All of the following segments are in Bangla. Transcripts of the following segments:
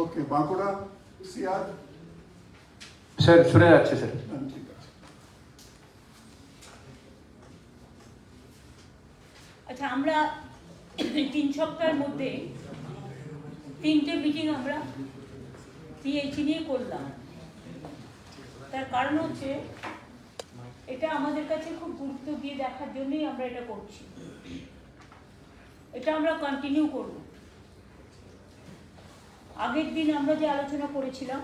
ওকে, বাঁকুড়া সিআর স্যার শুনে যাচ্ছে স্যার। ঠিক আছে। আচ্ছা, আমরা 3 সপ্তাহের মধ্যে 3টে মিটিং আমরা পিএইচি নিয়ে করলাম। তার কারণ হচ্ছে এটা আমাদের কাছে খুব গুরুত্ব দিয়ে দেখার জন্যই আমরা এটা করছি। এটা আমরা কন্টিনিউ করব। আগের দিন আমরা যে আলোচনা করেছিলাম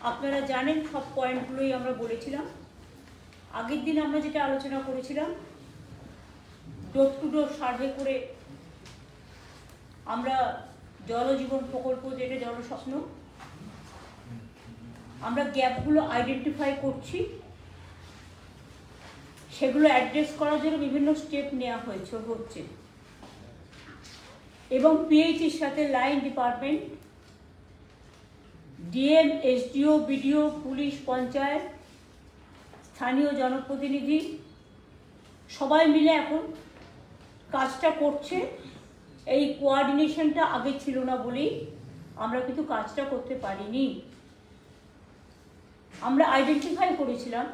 আপনারা জানেন, সব পয়েন্টগুলোই আমরা বলেছিলাম। আগের দিন আমরা যেটা আলোচনা করেছিলাম, ডোর টু ডোর সার্ভে করে আমরা জলজীবন প্রকল্প, যেটা জলস্বপ্ন, আমরা গ্যাপগুলো আইডেন্টিফাই করছি, সেগুলো অ্যাড্রেস করার জন্য বিভিন্ন স্টেপ নেওয়া হচ্ছে। এবং পিএইচির সাথে line department, DM, SDO, BDO, police, panchayat, স্থানীয় জনপ্রতিনিধি সবাই মিলে এখন কাজটা করছে। এই কোঅর্ডিনেশনটা আগে ছিল না বলেই আমরা কিন্তু কাজটা করতে পারিনি। আমরা আইডেন্টিফাই করেছিলাম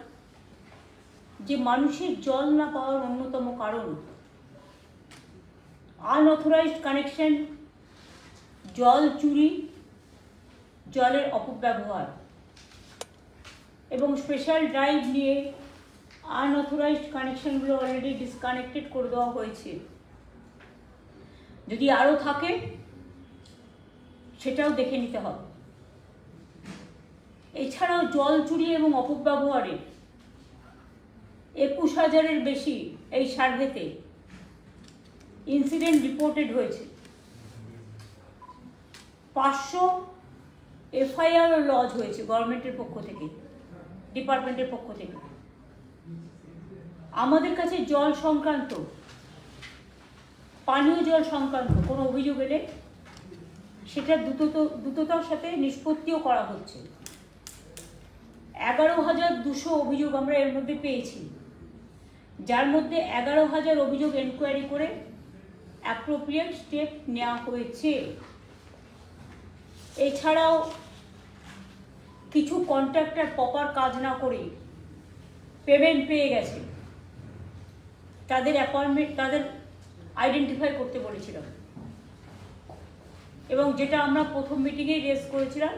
যে মানুষের জল না পাওয়ার অন্যতম কারণ আনঅথরাইজড কানেকশন, জল চুরি, জলের অপব্যবহার, এবং স্পেশাল ড্রাইভ নিয়ে আনঅথরাইজড কানেকশনগুলো অলরেডি ডিসকানেক্টেড করে দেওয়া হয়েছে। যদি আরও থাকে সেটাও দেখে নিতে হবে। এছাড়াও জল চুরি এবং অপব্যবহারে 21,000-এর বেশি এই সার্ভেতে ইনসিডেন্ট রিপোর্টেড হয়েছে। 500 এফআইআরও লজ হয়েছে গভর্নমেন্টের পক্ষ থেকে, ডিপার্টমেন্টের পক্ষ থেকে। আমাদের কাছে জল সংক্রান্ত, পানীয় জল সংক্রান্ত কোনো অভিযোগ এলে সেটা দ্রুততার সাথে নিষ্পত্তিও করা হচ্ছে। 11,200 অভিযোগ আমরা এর মধ্যে পেয়েছি, যার মধ্যে 11,000 অভিযোগ এনকোয়ারি করে অ্যাপ্রোপ্রিয়েট স্টেপ নেওয়া হয়েছে। এছাড়াও কিছু কন্ট্রাক্টর প্রপার কাজ না করে পেমেন্ট পেয়ে গেছে, তাদের অ্যাপয়েন্টমেন্ট, তাদের আইডেন্টিফাই করতে বলেছিলাম। এবং যেটা আমরা প্রথম মিটিংয়ে রেজ করেছিলাম,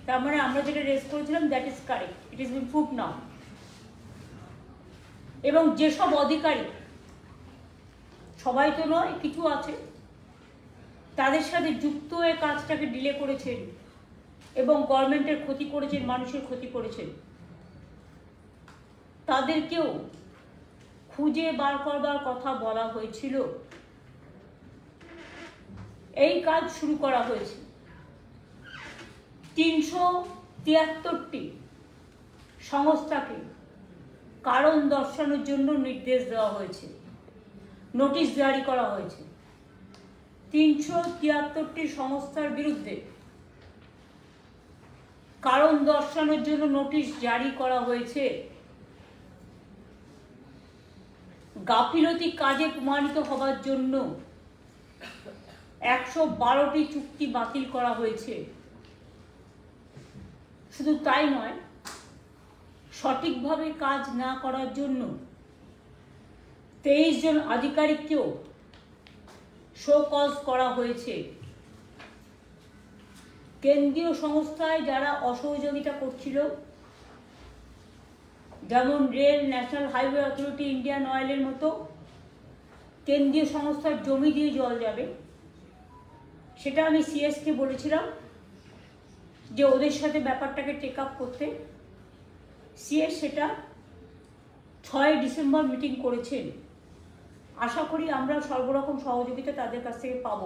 তার মানে আমরা যেটা রেজ করেছিলাম that is correct, it is been proved now. এবং যেসব অধিকারী, সবাই তো নয়, কিছু আছে, তাদের সাথে যুক্ত হয়ে কাজটাকে ডিলে করেছেন এবং গভর্নমেন্টের ক্ষতি করেছেন, মানুষের ক্ষতি করেছেন, তাদেরকেও খুঁজে বার করবার কথা বলা হয়েছিল। এই কাজ শুরু করা হয়েছে। 373টি সংস্থাকে কারণ দর্শানোর জন্য নির্দেশ দেওয়া হয়েছে, নোটিশ জারি করা হয়েছে। 373টি সংস্থার বিরুদ্ধে কারণ দর্শানোর জন্য নোটিশ জারি করা হয়েছে। গাফিলতি কাজে প্রমাণিত হবার জন্য 112টি চুক্তি বাতিল করা হয়েছে। শুধু তাই নয়, সঠিকভাবে কাজ না করার জন্য 23 জন আধিকারিককেও শো কজ করা হয়েছে। কেন্দ্রীয় সংস্থায় যারা অসহযোগিতা করছিল, যেমন rail, national highway authority, Indian অয়েলের মতো কেন্দ্রীয় সংস্থার জমি দিয়ে জল যাবে, সেটা আমি সিএসকে বলেছিলাম যে ওদের সাথে ব্যাপারটাকে টেক আপ করতে। সিএস সেটা 6 ডিসেম্বর মিটিং করেছেন। আশা করি আমরা সর্বরকম সহযোগিতা তাদের কাছ থেকে পাব।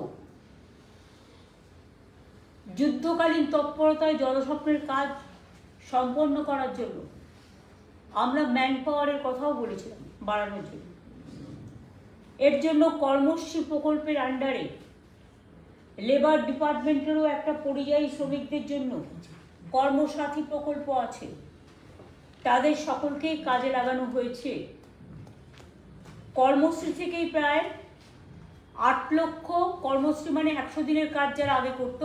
যুদ্ধকালীন তৎপরতায় জলস্বপ্নের কাজ সম্পন্ন করার জন্য আমরা ম্যান পাওয়ারের কথাও বলেছিলাম বাড়ানোর জন্য। এর জন্য কর্মশ্রী প্রকল্পের আন্ডারে লেবার ডিপার্টমেন্টেরও একটা পরিযায়ী শ্রমিকদের জন্য কর্মসাথী প্রকল্প আছে, তাদের সকলকেই কাজে লাগানো হয়েছে। কর্মশ্রী থেকেই প্রায় 8 লক্ষ, কর্মশ্রী মানে 100 দিনের কাজ যারা আগে করত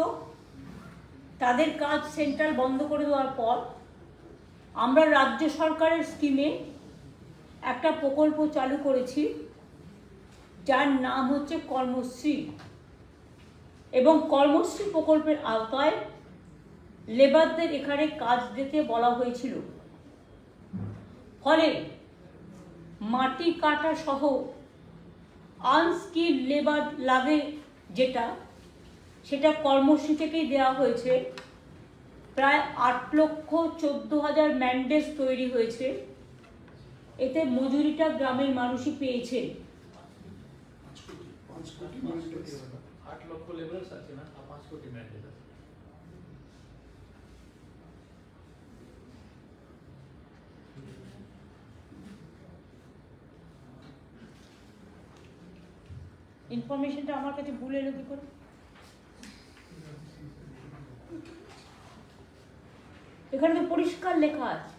তাদের কাজ সেন্ট্রাল বন্ধ করে দেওয়ার পর আমরা রাজ্য সরকারের স্কিমে একটা প্রকল্প চালু করেছি, যার নাম হচ্ছে কর্মশ্রী। এবং কর্মশ্রী প্রকল্পের আওতায় লেবারদের এখানে কাজ দিতে বলা হয়েছিল। ফলে মাটি কাটা সহ আনস্কিল লেবার লাগে যেটা, সেটা কর্মশ্রী থেকেই দেওয়া হয়েছে। প্রায় 8,14,000 ম্যান্ডেজ তৈরি হয়েছে। এতে মজুরিটা গ্রামের মানুষই পেয়েছে। 8 লক্ষ লেবার্স আছে না, 5 কোটি ম্যান্ডেজ আছে। ইনফরমেশনটা আমার কাছে ভুল এলো কি করে? এখানে তো পরিষ্কার লেখা আছে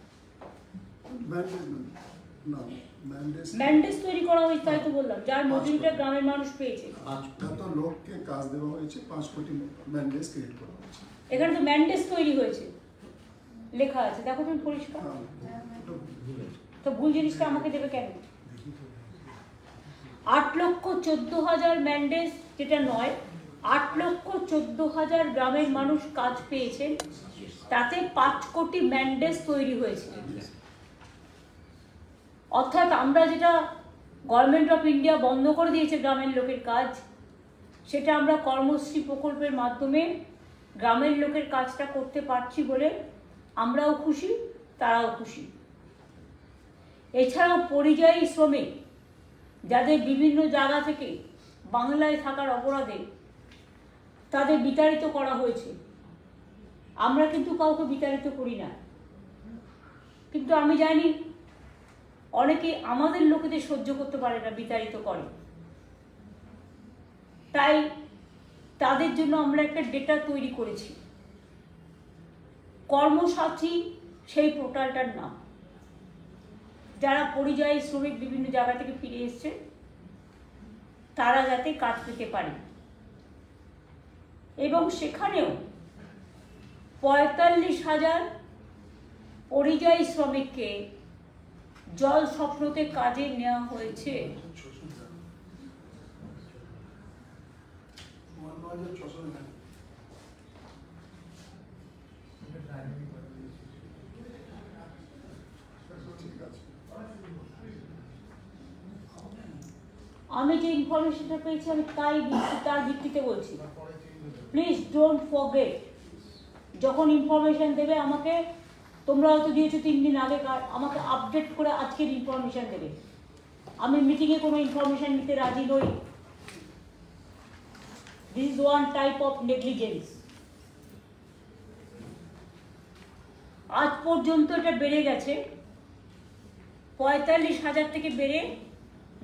ম্যান্ডেজ তৈরি করা হয়েছে, তাই তো বললাম, যার মজুরিটা গ্রামের মানুষ পেয়েছে। এত লোককে কাজ দেওয়া হয়েছে, 5 কোটি ম্যান্ডেজ ক্রিয়েট করা হয়েছে। এখানে তো ম্যান্ডেজ তৈরি হয়েছে লেখা আছে, দেখো তুমি পরিষ্কার। তো ভুল জিনিসটা আমাকে দেবে কেন? 8,14,000 ম্যান্ডেজ যেটা নয়, 8,14,000 গ্রামের মানুষ কাজ পেয়েছেন, তাতে 5 কোটি ম্যান্ডেজ তৈরি হয়েছে। অর্থাৎ আমরা যেটা গভর্নমেন্ট অফ ইন্ডিয়া বন্ধ করে দিয়েছে গ্রামের লোকের কাজ, সেটা আমরা কর্মশ্রী প্রকল্পের মাধ্যমে গ্রামের লোকের কাজটা করতে পারছি বলে আমরাও খুশি, তারাও খুশি। এছাড়াও পরিযায়ী শ্রমিক যাদের বিভিন্ন জায়গা থেকে বাংলায় থাকার অপরাধে তাদের বিতাড়িত করা হয়েছে। আমরা কিন্তু কাউকে বিতাড়িত করি না, কিন্তু আমি জানি অনেকে আমাদের লোকেদের সহ্য করতে পারে না, বিতাড়িত করে। তাই তাদের জন্য আমরা একটা ডেটা তৈরি করেছি, কর্মসাথী সেই পোর্টালটার নাম। যারা পরিযায়ী শ্রমিক বিভিন্ন জায়গা থেকে ফিরে এসছে, তারা যাতে কাজ পেতে পারে। এবং সেখানেও 45,000 পরিযায়ী শ্রমিককে জল স্বপ্নতে কাজে নেওয়া হয়েছে। আমি যে ইনফরমেশনটা পেয়েছি আমি তার ভিত্তিতে বলছি। প্লিজ ডোন্ট ফরগেট, যখন ইনফরমেশন দেবে আমাকে, তোমরা হয়তো দিয়েছো 3 দিন আগে, আমাকে আপডেট করে আজকের ইনফরমেশন দেবে। আমি মিটিংয়ে কোনো ইনফরমেশন নিতে রাজি নই। This is one type of negligence. আজ পর্যন্ত এটা বেড়ে গেছে 45,000 থেকে বেড়ে,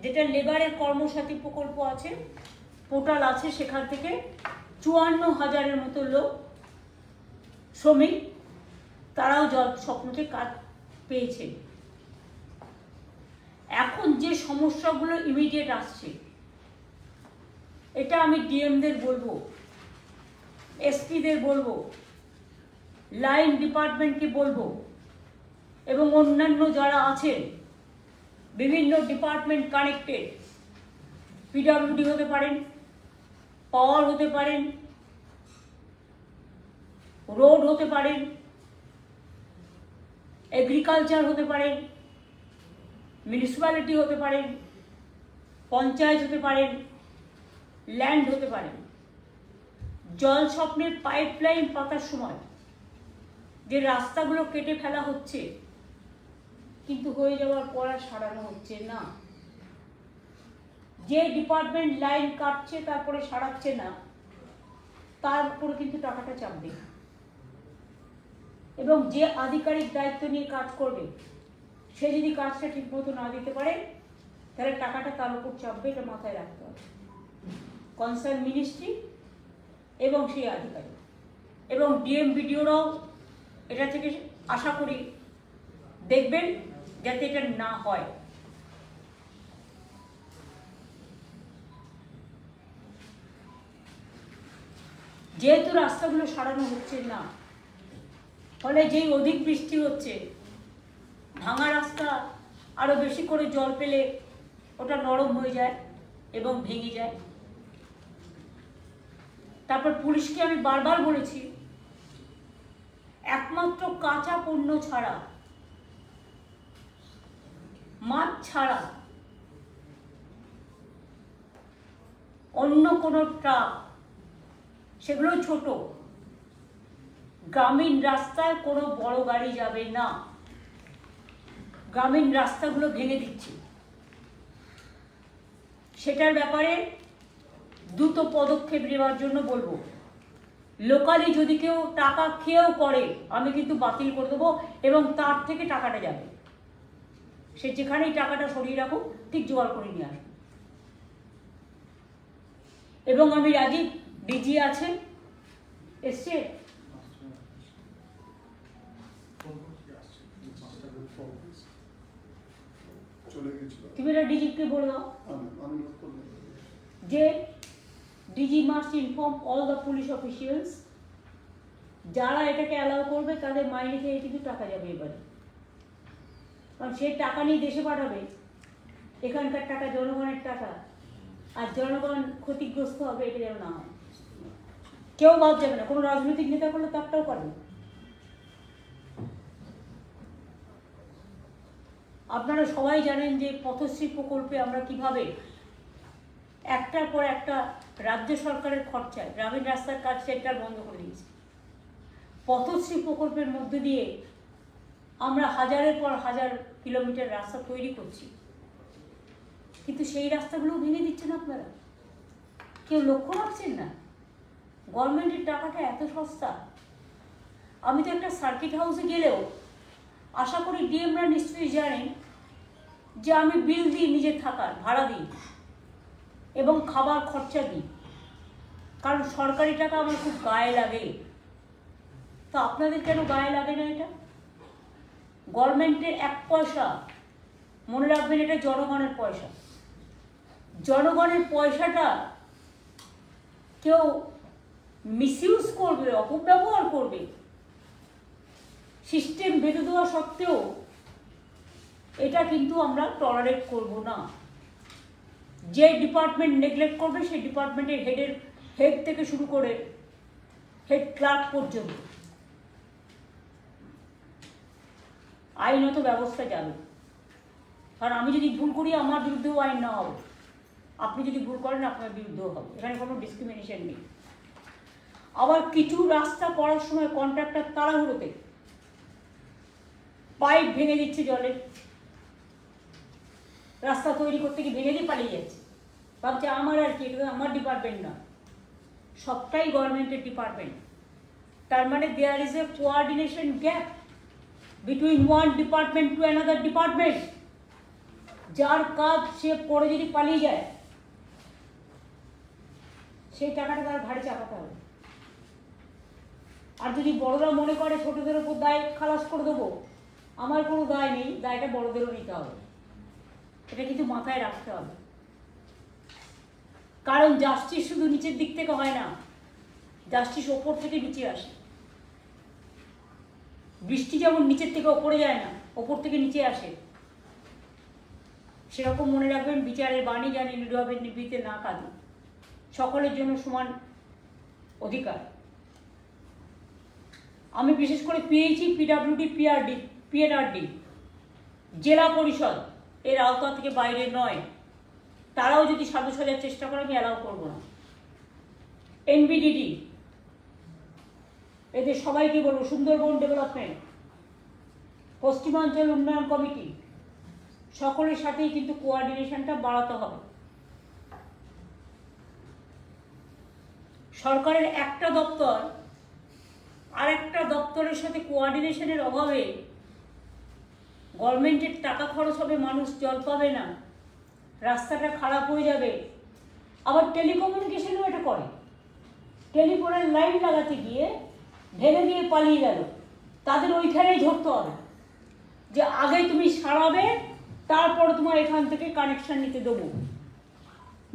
যেটা লেবারের কর্মসাথী প্রকল্প আছে, পোর্টাল আছে, সেখান থেকে 54,000-এর মতো লোক শ্রমিক, তারাও জল স্বপ্নতে কাজ পেয়েছে। এখন যে সমস্যাগুলো ইমিডিয়েট আসছে, এটা আমি ডিএমদের বলবো, এসপিদের বলবো, লাইন ডিপার্টমেন্টকে বলবো, এবং অন্যান্য যারা আছেন বিভিন্ন ডিপার্টমেন্ট কানেক্টেড, পিডব্লিউডি হতে পারেন, পাওয়ার হতে পারেন, রোড হতে পারেন, এগ্রিকালচার হতে পারেন, মিউনিসিপ্যালিটি হতে পারেন, পঞ্চায়েত হতে পারেন, ল্যান্ড হতে পারেন। জল স্বপ্নের পাইপলাইন পাতার সময় যে রাস্তাগুলো কেটে ফেলা হচ্ছে, কিন্তু হয়ে যাওয়ার পর আর সারানো হচ্ছে না। যে ডিপার্টমেন্ট লাইন কাটছে তারপরে সারাচ্ছে না, তার উপরে কিন্তু টাকাটা চাপবে। এবং যে আধিকারিক দায়িত্ব নিয়ে কাজ করবে, সে যদি কাজটা ঠিকমতো না দিতে পারে, তাহলে টাকাটা তার উপর চাপবে। এটা মাথায় রাখতে হবে। কনসার্ন মিনিস্ট্রি এবং সেই আধিকারিক এবং ডিএম বিডিওরাও এটা থেকে আশা করি দেখবেন যাতে এটা না হয়। যেহেতু রাস্তাগুলো সারানো হচ্ছে না, ফলে যেই অধিক বৃষ্টি হচ্ছে, ভাঙা রাস্তা আরও বেশি করে জল পেলে ওটা নরম হয়ে যায় এবং ভেঙে যায়। তারপর পুলিশকে আমি বারবার বলেছি, একমাত্র কাঁচা পণ্য ছাড়া, মাছ ছাড়া অন্য কোনো ট্রাক, সেগুলো ছোট, গ্রামীণ রাস্তায় কোনো বড় গাড়ি যাবে না। গ্রামীণ রাস্তাগুলো ভেঙে দিচ্ছে, সেটার ব্যাপারে দ্রুত পদক্ষেপ নেওয়ার জন্য বলবো। লোকালি যদি কেউ টাকা খেয়েও করে, আমি কিন্তু বাতিল করে দেবো এবং তার থেকে টাকাটা যাবে। সে যেখানেই টাকাটা সরিয়ে রাখুক, ঠিক জোগাড় করে নিয়ে আসবে। এবং আমি রাজীব, ডিজি আছে, এসছে, চলে গেছিল। তুমি এটা ডিজিকে বলে দাও আমি নোট করলাম। যে DG must inform all the police officials, যারা এটাকে অ্যালাউ করবে তাদের মাইনে থেকে কিন্তু টাকা যাবে এবারে। কারণ সে টাকা নিয়ে দেশে পাঠাবে, এখানকার টাকা জনগণের টাকা, আর জনগণ ক্ষতিগ্রস্ত হবে, এটা যেন না হয়। কেউ বাদ যাবে না, কোনো রাজনৈতিক নেতা করলে তারটাও পারবে। আপনারা সবাই জানেন যে পথশ্রী প্রকল্পে আমরা কিভাবে একটার পর একটা রাজ্য সরকারের খরচায় গ্রামীণ রাস্তার কাজ সেন্টার বন্ধ করে দিয়েছি। পথশ্রী প্রকল্পের মধ্যে দিয়ে আমরা হাজারের পর হাজার কিলোমিটার রাস্তা তৈরি করছি, কিন্তু সেই রাস্তাগুলো ভেঙে দিচ্ছেন আপনারা। কেউ লক্ষ্য রাখছেন না। গভর্নমেন্টের টাকাটা এত সস্তা। আমি তো একটা সার্কিট হাউসে গেলেও, আশা করি ডিএমরা নিশ্চয়ই জানেন যে আমি বিল দিই, নিজের থাকার ভাড়া দিই এবং খাবার খরচা দিই, কারণ সরকারি টাকা আমার খুব গায়ে লাগে। তো আপনাদের কেন গায়ে লাগে না? এটা গভর্নমেন্টের এক পয়সা, মনে রাখবেন, এটা জনগণের পয়সা। জনগণের পয়সাটা কেউ মিসইউজ করবে, অপব্যবহার করবে, সিস্টেম বেঁধে দেওয়া সত্ত্বেও এটা কিন্তু আমরা টলারেট করব না। যে ডিপার্টমেন্ট নেগলেক্ট করবে, সেই ডিপার্টমেন্টের হেড থেকে শুরু করে হেড ক্লার্ক পর্যন্ত আইনত ব্যবস্থা যাবে। কারণ আমি যদি ভুল করি, আমার বিরুদ্ধেও আইন না হবে, আপনি যদি ভুল করেন আপনার বিরুদ্ধেও হবে। এখানে কোনো ডিসক্রিমিনেশন নেই। আবার কিছু রাস্তা করার সময় কন্ট্রাক্টর তাড়াহুড়োতে পাইপ ভেঙে দিচ্ছে, জলের রাস্তা তৈরি করতে গিয়ে ভেঙে দিয়ে পালিয়ে যাচ্ছে, ভাবছে আমার আর কি, এটা আমার ডিপার্টমেন্ট না। সবটাই গভর্নমেন্টের ডিপার্টমেন্ট। তার মানে there is a coordination gap between one department to another department. যার কাজ সে পরে যদি পালিয়ে যায়, সেই টাকাটা তার ঘাড়ে চাপাতে হবে। আর যদি বড়রা মনে করে ছোটদের ওপর দায় খালাস করে দেবো, আমার কোনো দায় নেই, দায়টা বড়দেরও নিতে হবে। এটা কিন্তু মাথায় রাখতে হবে। কারণ জাস্টিস শুধু নিচের দিক থেকে হয় না, জাস্টিস ওপর থেকে নিচে আসে। বৃষ্টি যেমন নিচের থেকে ওপরে যায় না, ওপর থেকে নিচে আসে, সেরকম মনে রাখবেন, বিচারের বাণী জানি নীরবে নিভৃতে না কাঁদে, সকলের জন্য সমান অধিকার। আমি বিশেষ করে পেয়েছি পিডাব্লিউডি, পিএনআরডি, জেলা পরিষদ এর আওতা থেকে বাইরে নয়, তারাও যদি সাধু সাজার চেষ্টা করে আমি অ্যালাউ করবো না। এনবিডিডি, এদের সবাইকে বলবো, সুন্দরবন ডেভেলপমেন্ট, পশ্চিমাঞ্চল উন্নয়ন কমিটি, সকলের সাথেই কিন্তু কোঅর্ডিনেশনটা বাড়াতে হবে। সরকারের একটা দপ্তর আর একটা দপ্তরের সাথে কোঅর্ডিনেশনের অভাবে গভর্নমেন্টের টাকা খরচ হবে, মানুষ জল পাবে না, রাস্তাটা খারাপ হয়ে যাবে। আবার টেলিকমিউনিকেশনও এটা করে, টেলিফোনের লাইন লাগাতে গিয়ে ভেঙে দিয়ে পালিয়ে গেল, তাদের ওইখানেই ধরতে হবে যে আগে তুমি সারাবে, তারপরে তোমার এখান থেকে কানেকশন নিতে দেবো,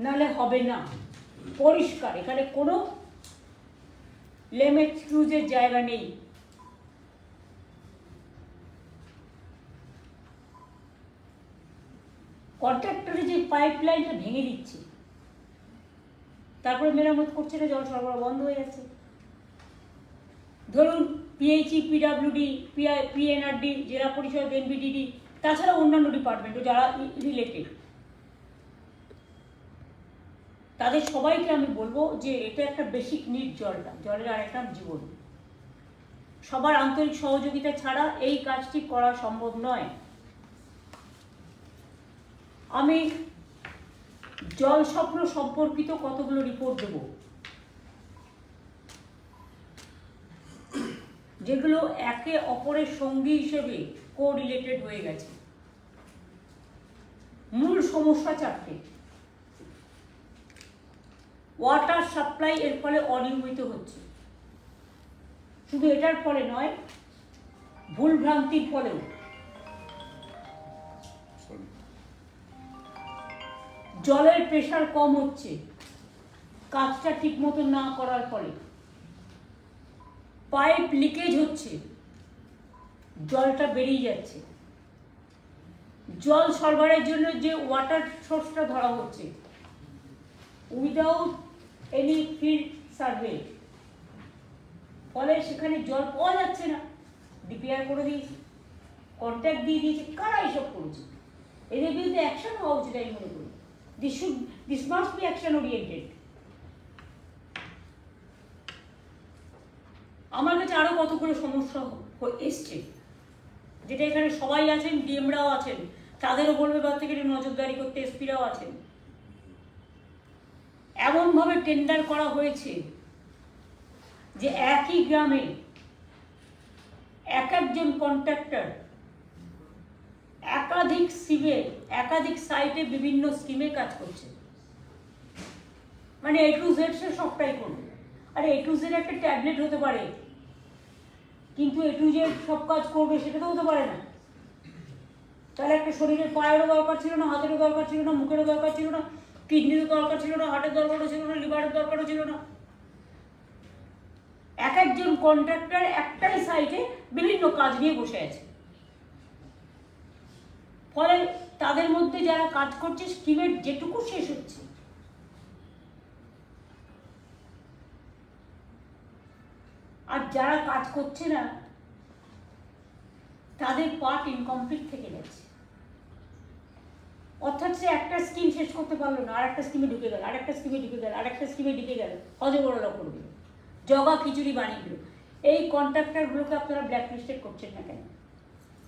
নাহলে হবে না। পরিষ্কার, এখানে কোনো লেম এক্সকিউজের জায়গা নেই। কন্ট্রাক্টরে যে পাইপ লাইনটা ভেঙে দিচ্ছে, তারপরে মেরামত করছে না, জল সরবরাহ বন্ধ হয়ে যাচ্ছে। ধরুন পিএইচই, পিডাব্লিউডি, পিএনআরডি, জেলা পরিষদ, এনবিডিডি, তাছাড়া অন্যান্য ডিপার্টমেন্টও যারা রিলেটেড, তাদের সবাইকে আমি বলবো যে এটা একটা বেসিক নিড। জলটা, জলের আরেকটা জীবন। সবার আন্তরিক সহযোগিতা ছাড়া এই কাজটি করা সম্ভব নয়। আমি জল স্বপ্ন সম্পর্কিত কতগুলো রিপোর্ট দেব, যেগুলো একে অপরের সঙ্গী হিসেবে কো-রিলেটেড হয়ে গেছে। মূল সমস্যা চারটে। ওয়াটার সাপ্লাই এর ফলে অনিয়মিত হচ্ছে, শুধু এটার ফলে নয়, ভুল ভ্রান্তির ফলেও। জলের প্রেশার কম হচ্ছে কাজটা ঠিক মতো না করার ফলে। পাইপ লিকেজ হচ্ছে, জলটা বেরিয়ে যাচ্ছে। জল সরবরাহের জন্য যে ওয়াটার সোর্সটা ধরা হচ্ছে উইদাউট এনি ফিল্ড সার্ভে, ফলে সেখানে জল পাওয়া যাচ্ছে না। ডিপিআর করে দিয়েছে, কন্ট্যাক্ট দিয়ে দিয়েছে। কারা এসব করেছে? এদের বিরুদ্ধে অ্যাকশন হওয়া উচিত আমি মনে করি। This must be action oriented. আমার কাছে আরো কতগুলো সমস্যা এসছে, যেটা এখানে সবাই আছেন, ডিএমরাও আছেন, তাদেরও বলবে বা থেকে নজরদারি করতে, এসপিরাও আছেন। এমনভাবে টেন্ডার করা হয়েছে যে একই গ্রামে এক একজন কন্ট্রাক্টর একাধিক সিমে, একাধিক সাইটে বিভিন্ন স্কিমে কাজ করছে। মানে A to Z সে সবটাই করবে। আরে A to Z একটা ট্যাবলেট হতে পারে, কিন্তু A to Z সব কাজ করবে সেটা তো হতে পারে না। তাহলে একটা শরীরের পায়েরও দরকার ছিল না, হাতেরও দরকার ছিল না, মুখেরও দরকার ছিল না, কিডনিরও দরকার ছিল না, হার্টের দরকারও ছিল না, লিভারের দরকারও ছিল না। এক একজন কন্ট্রাক্টর একটাই সাইটে বিভিন্ন কাজ নিয়ে বসে আছে। ফলে তাদের মধ্যে যারা কাজ করছে স্কিমের যেটুকু শেষ হচ্ছে, আর যারা কাজ করছে না তাদের পার্ট ইনকমপ্লিট থেকে যাচ্ছে। অর্থাৎ সে একটা স্কিম শেষ করতে পারলো না, আর একটা স্কিমে ঢুকে গেল, আর একটা স্কিমে ঢুকে গেল, আর একটা স্কিমে ঢুকে গেল, হজবরলা করবে, জগা খিচুড়ি বানিয়ে দিল। এই কন্ট্রাক্টরগুলোকে আপনারা ব্ল্যাকলিস্টেড করছেন না কেন?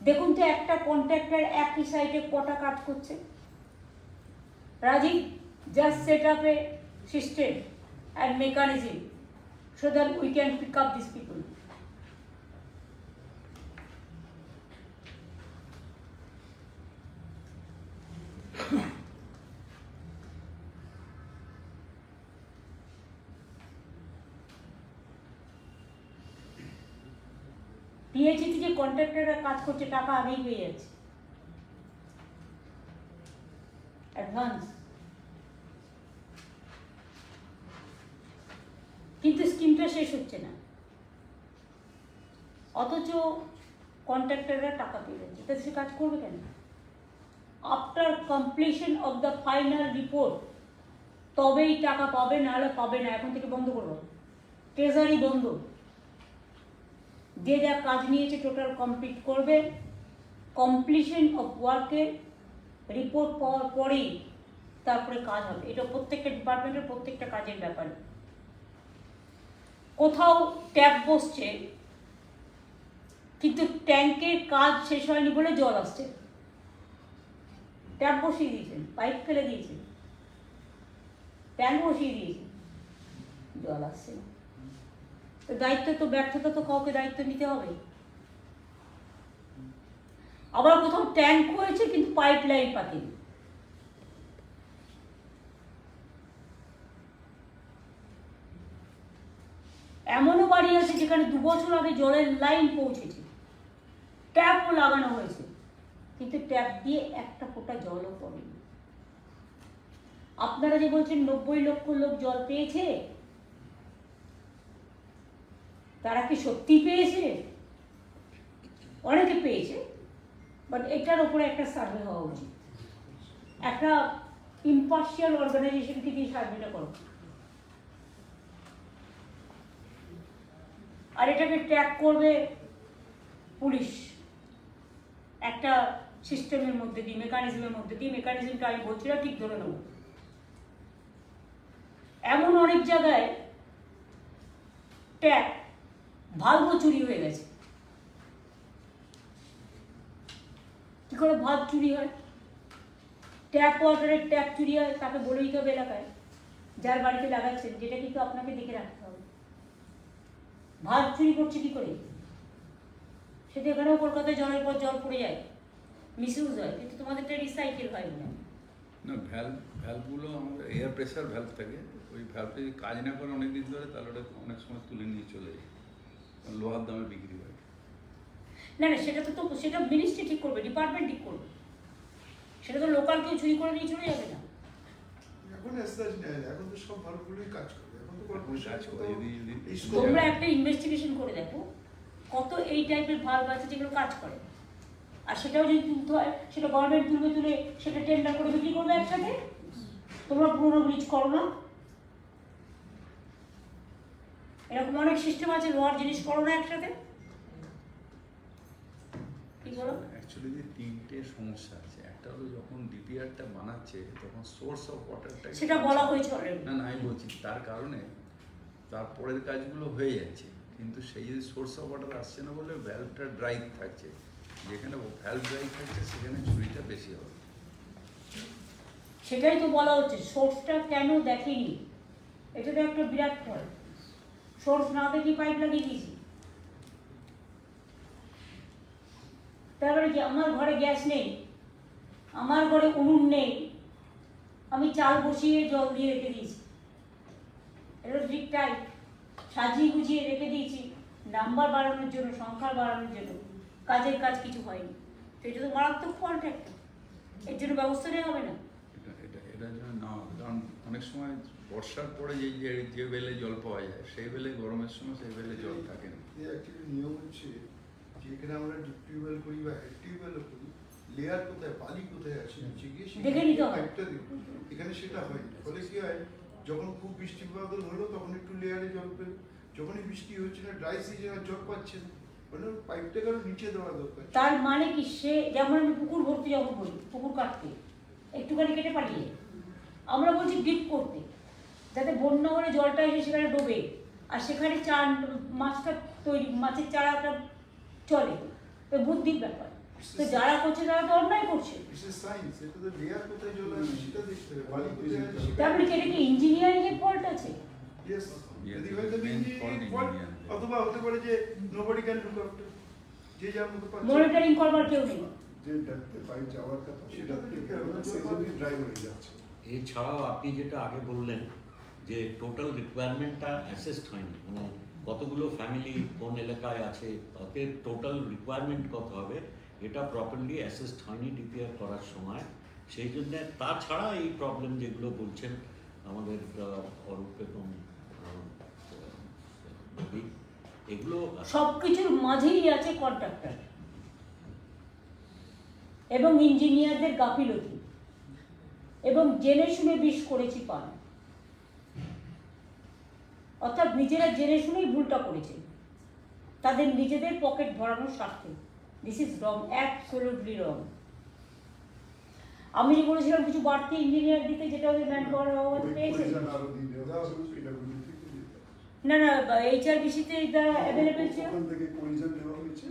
দেখুন তো একটা কন্ট্রাক্টর একই সাইটে কটা কাজ করছে। Rajeev, just set up a system and mechanism so that we can pick up these people. পিএইচইতে যে কন্ট্রাক্টররা কাজ করছে টাকা আগেই পেয়ে যাচ্ছে, অ্যাডভান্স, কিন্তু স্কিমটা শেষ হচ্ছে না, অথচ কন্ট্রাক্টররা টাকা পেয়ে যাচ্ছে। তাহলে সে কাজ করবে কেন? After completion of the final report তবেই টাকা পাবে, নাহলে পাবে না। এখন থেকে বন্ধ করবো, ট্রেজারি বন্ধ। যে যা কাজ নিয়েছে টোটাল কমপ্লিট করবে, কমপ্লিশন অফ ওয়ার্কের রিপোর্ট পাওয়ার পরেই তারপরে কাজ হবে। এটা প্রত্যেকটা ডিপার্টমেন্টের প্রত্যেকটা কাজের ব্যাপারে। কোথাও ট্যাপ বসছে কিন্তু ট্যাঙ্কের কাজ শেষ হয়নি বলে জল আসছে, ট্যাপ বসিয়ে দিয়েছেন, পাইপ ফেলে দিয়েছেন, ট্যাঙ্ক বসিয়ে দিয়েছেন, জল আসছে না। তো দায়িত্ব তো, ব্যর্থতা তো কাউকে দায়িত্ব নিতে হবে। আবার কোথাও ট্যাঙ্ক হয়েছে কিন্তু পাইপ লাইন পাতেনি। এমনও বাড়ি আছে যেখানে 2 বছর আগে জলের লাইন পৌঁছেছে, ট্যাপও লাগানো হয়েছে, কিন্তু ট্যাপ দিয়ে একটা ফোঁটা জলও পড়েনি। আপনারা যে বলছেন 90 লক্ষ লোক জল পেয়েছে, তারা কি সত্যি পেয়েছে? অনেকে পেয়েছে, বাট এটার উপরে একটা সার্ভে হওয়া উচিত। একটা ইম্পার্শিয়াল অর্গানাইজেশনকে দিয়ে সার্ভেটা করো, আর এটাকে ট্র্যাক করবে পুলিশ একটা সিস্টেমের মধ্যে দিয়ে, মেকানিজমের মধ্যে দিয়ে। মেকানিজমটা আমি বলছি না, ঠিক ধরে নেব। এমন অনেক জায়গায় ট্যাপ ভাল্ব চুরি হয়ে গেছে। কি করে ভাল্ব চুরি হয়? ট্যাপ ওয়াটারের ট্যাপ চুরি হয়, তাকে বলে দিতে হবে এলাকায় যার বাড়িতে লাগাচ্ছেন, যেটা কিন্তু আপনাকে দেখে রাখতে হবে। ভাল্ব চুরি করছে কি করে? সেটা এখানেও কলকাতায় জলের পর জল পড়ে যায়, মিসইউজ হয়, কিন্তু তোমাদেরটা রিসাইকেল হয় না। না, ভ্যালভগুলো আমাদের এয়ার প্রেশার ভ্যালভ থাকে, ওই ভ্যালভ যদি কাজ না করে অনেক দিন ধরে, তাহলে ওটা অনেক সময় তুলে নিয়ে চলে যায়, লোহার দামে বিক্রি হয়। না না, সেটা তো সেটা মিনিস্ট্রি ঠিক করবে, ডিপার্টমেন্ট ঠিক করবে, সেটা তো লোকাল কেউ চুরি করে নিয়ে চলে যাবে না। এখন এখন তো সব ভালোগুলোই কাজ করে, এখন তো কাজ করে। তোমরা একটা ইনভেস্টিগেশন করে দেখো কত এই টাইপের ভাল্ব আছে যেগুলো কাজ করে, আর সেটাও যদি তুলতে হয়, সেটা গভর্নমেন্ট তুলে সেটা টেন্ডার করে বিক্রি করবে একসাথে। তোমরা পুরোনো ব্রিজ করো না, এরকম অনেক সিস্টেম আছে, লোহার জিনিস করো না একসাথে। কি বলো? অ্যাকচুয়ালি যে তিনটে সমস্যা আছে। একটা হলো যখন ডিপিআরটা বানাচ্ছে তখন সোর্স অফ ওয়াটারটা, সেটা বলা হয়েছে অলরেডি। না আমি বলছি তার কারণে তারপরের কাজগুলো হয়ে যাচ্ছে, কিন্তু সেই যে সোর্স অফ ওয়াটার আসছে না বলে ভ্যালভটা ড্রাই থাকছে। যেখানে ভ্যালভ ড্রাই থাকছে সেখানে চুরিটা বেশি হবে। সেটাই তো বলা হচ্ছে, সোর্সটা কেন দেখেনি, এটা তো একটা বিরাট ফল। সোর্স না দেখি পাইপ লাগিয়ে দিয়েছি, তারপরে কি আমার ঘরে গ্যাস নেই, আমার ঘরে উনুন নেই, আমি চাল বসিয়ে জল দিয়ে রেখে দিয়েছি, এটা ঠিকঠাক সাজিয়ে গুছিয়ে রেখে দিয়েছি নাম্বার বাড়ানোর জন্য, সংখ্যা বাড়ানোর জন্য, কাজের কাজ কিছু হয়নি। তো এটা তো মারাত্মক ফল্ট একটা, এর জন্য ব্যবস্থা নেওয়া হবে না। এটার জন্য না, কারণ অনেক সময় বর্ষার পরে যে বেলে জল পাওয়া যায়, সেই বেলে গরমের সময় সেই বেলে জল থাকে না। অ্যাকচুয়ালি নিয়ম হচ্ছে যেখানে আমরা ডিপ টিউবওয়েল করি বা হেড টিউবওয়েলও করি, লেয়ার কোথায়, বালি কোথায় আছে নিচে গিয়ে দেখে নিতে হবে। পাইপটা দিই। এখানে সেটা হয় না। ফলে কি হয়, যখন খুব বৃষ্টি বাদল হলো তখন একটু লেয়ারে জল পেল, যখনই বৃষ্টি হচ্ছে না, ড্রাই সিজন আর জল পাচ্ছে না, মানে পাইপটাকে আরো নিচে দেওয়া দরকার। তার মানে কি, সে যেমন আমি পুকুর ভর্তি যখন বলি, পুকুর কাটতে একটুখানি কেটে পাঠিয়ে, আমরা বলছি ডিপ করতে, যাতে বন্যা হলে জলটা এসে সেখানে ডোবে, আর সেখানে মাছটা তৈরি, মাছের চারাটা চলে। তো বুদ্ধির ব্যাপার, তো যারা করছে তারা তো অন্যায় করছে। সায়েন্স, এটা তো লেয়ার কোথায় জল আছে সেটা দেখতে হবে, বালি কোথায় আছে সেটা। তারপরে কি এটা কি ইঞ্জিনিয়ারিং এর ফল্ট আছে? Yes, Yes, যদি হয়তো main fault engineering fault, engineer. অথবা হতে পারে যে nobody can look after, যে যার মতো পাচ্ছে। মনিটরিং করবার কেউ নেই। যে ডেপথে পাইপ যাওয়ার কথা সেটা সেটা থেকে থেকে সেই জন্যই ড্রাই হয়ে যাচ্ছে। এছাড়াও আপনি যেটা আগে বললেন যে টোটাল রিকোয়ারমেন্টটা অ্যাসেসড হয়নি, মানে কতগুলো ফ্যামিলি কোন এলাকায় আছে, তাতে টোটাল রিকোয়ারমেন্ট কত হবে, এটা প্রপারলি অ্যাসেসড হয়নি ডিপিআর করার সময়। সেই জন্যে তাছাড়া এই প্রবলেম যেগুলো বলছেন আমাদের অরূপ এবং এগুলো সবকিছুর মাঝেই আছে কন্ট্রাক্টর এবং ইঞ্জিনিয়ারদের গাফিলতি, এবং জেনে শুনে বিষ করেছি পান, অর্থাৎ নিজেরা জেনে শুনেই ভুলটা করেছে তাদের নিজেদের পকেট ভরানোর স্বার্থে। দিস ইজ রং, অ্যাবসলিউটলি রং। আমি যে বলেছিলাম কিছু বাড়তি ইঞ্জিনিয়ার দিতে, যেটা ওদের ম্যান পাওয়ার অভাব পেয়েছে, আরো দিন দেওয়া হবে, PWD থেকে দিতে হবে। না না HRBC-তে এটা অ্যাভেলেবেল ছিল। ওখান থেকে প্রয়োজন দেওয়া হয়েছে,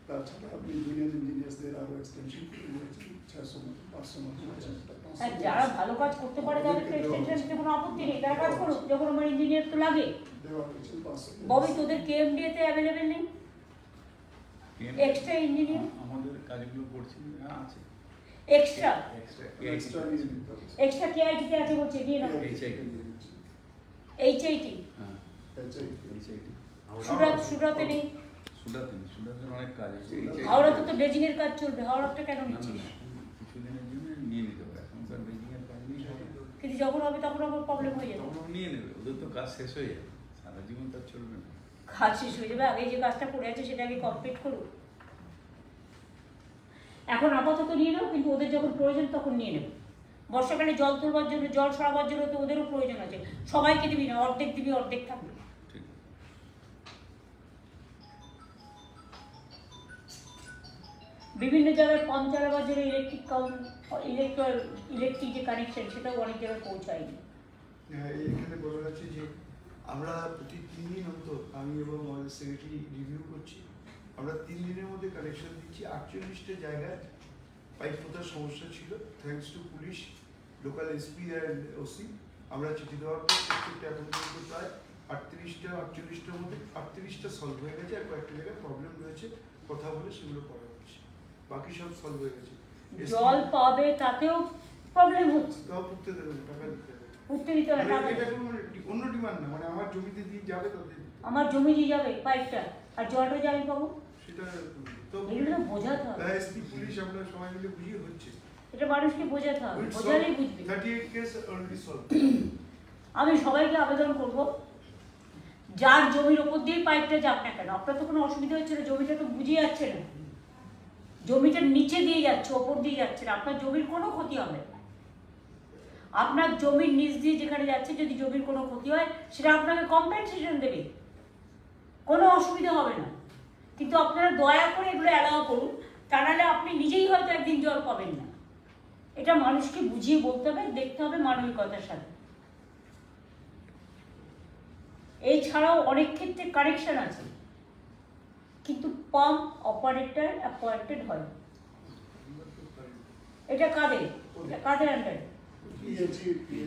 তাছাড়া আপনি জুনিয়র ইঞ্জিনিয়ারদের আরো এক্সটেনশন করে দিয়েছেন 600 মতো 500 মতো আছে। আর যারা ভালো কাজ করতে পারে তাদের তো এক্সটেনশন দিতে কোনো আপত্তি নেই, তারা কাজ করুক, যখন আমার ইঞ্জিনিয়ার তো লাগে। দেওয়া হয়েছে 500। ববি, তোদের KMDA-তে অ্যাভেলেবেল নেই এক্সট্রা ইঞ্জিনিয়ার? আমাদের কাজগুলো করছি, হ্যাঁ আছে এক্সট্রা এক্সট্রা নিয়ে নিতে হবে। এক্সট্রা KIT-তে আছে বলছে, দিয়ে নাও। HIT হ্যাঁ HIT সুরাতে নেই, সুরাতে অনেক কাজ আছে। হাওড়াতে তো ড্রেজিংয়ের কাজ চলবে, হাওড়াটা কেন না, নিচ্ছে? কিছুদিনের জন্য নিয়ে নিতে হবে, এখনকার বেজিংয়ের কাজ নিয়ে হবে। কিন্তু যখন হবে তখন আবার প্রবলেম হয়ে যাবে। তখন নিয়ে নেবে, ওদের তো কাজ শেষ হয়ে যাবে, সারা জীবন তার চলবে না। কাজ শেষ হয়ে যাবে, আগে যে কাজটা পড়ে আছে সেটা আগে কমপ্লিট করুক। এখন আপাতত নিয়ে নেব, কিন্তু ওদের যখন প্রয়োজন তখন নিয়ে নেব। বর্ষাকালে জল তুলবার জন্য, জল সরাবার জন্য তো ওদেরও প্রয়োজন আছে। সবাইকে দিবি না, অর্ধেক দিবি, অর্ধেক থাকবে। বিভিন্ন জায়গায় পাম্প চালাবার জন্য ইলেকট্রিক যে কানেকশন সেটাও অনেক জায়গায় পৌঁছায়নি। হ্যাঁ, এখানে বলা যাচ্ছে যে আমরা প্রতি 3 দিন অন্তর আমি এবং আমাদের সেক্রেটারি রিভিউ করছি। আমরা 3 দিনের মধ্যে কানেকশন দিচ্ছি। 48টা জায়গায় পাইপ পোতার সমস্যা ছিল। Thanks to police, local SP and OC, আমরা চিঠি দেওয়ার পর প্রত্যেকটা এখন পর্যন্ত প্রায় 48টার মধ্যে 38টা সলভ হয়ে গেছে। আর কয়েকটা জায়গায় প্রবলেম রয়েছে, কথা বলে সেগুলো করা হচ্ছে। বাকি সব সলভ হয়ে গেছে। জল পাবে তাতেও প্রবলেম হচ্ছে, তাও করতে দেবে না, টাকা দিতে হবে। উঠতে দিতে হবে টাকা। এটা কোনো অন্য ডিমান্ড না, মানে আমার জমিতে দিয়ে যাবে তাদের, আমার জমি দিয়ে যাবে পাইপটা, আর জলটা যে আমি পাবো, সেটা তো এগুলো তো বোঝাতে হবে। এসপি পুলিশ আমরা সবাই মিলে বুঝিয়ে হচ্ছে। এটা মানুষকে বোঝাতে হবে, বোঝালেই বুঝবে। 38 কেস অলরেডি সলভ। আমি সবাইকে আবেদন করব, যার জমির ওপর দিয়ে পাইপটা যাক না কেন, আপনার তো কোনো অসুবিধা হচ্ছে না, জমিটা তো বুঝে যাচ্ছে না, জমিটার নিচে দিয়ে যাচ্ছে, ওপর দিয়ে যাচ্ছে না, আপনার জমির কোনো ক্ষতি হবে না। আপনার জমির নিচ দিয়ে যেখানে যাচ্ছে, যদি জমির কোনো ক্ষতি হয় সেটা আপনাকে কম্পেনসেশন দেবে, কোনো অসুবিধা হবে না। কিন্তু আপনারা দয়া করে এগুলো অ্যালাউ করুন, তা নাহলে আপনি নিজেই হয়তো একদিন জল পাবেন না। এটা মানুষকে বুঝিয়ে বলতে হবে, দেখতে হবে মানবিকতার সাথে। এছাড়াও অনেক ক্ষেত্রে কানেকশন আছে, কিন্তু পাম্প অপারেটর অ্যাপয়েন্টেড হয়। এটা কাদের আন্ডারে?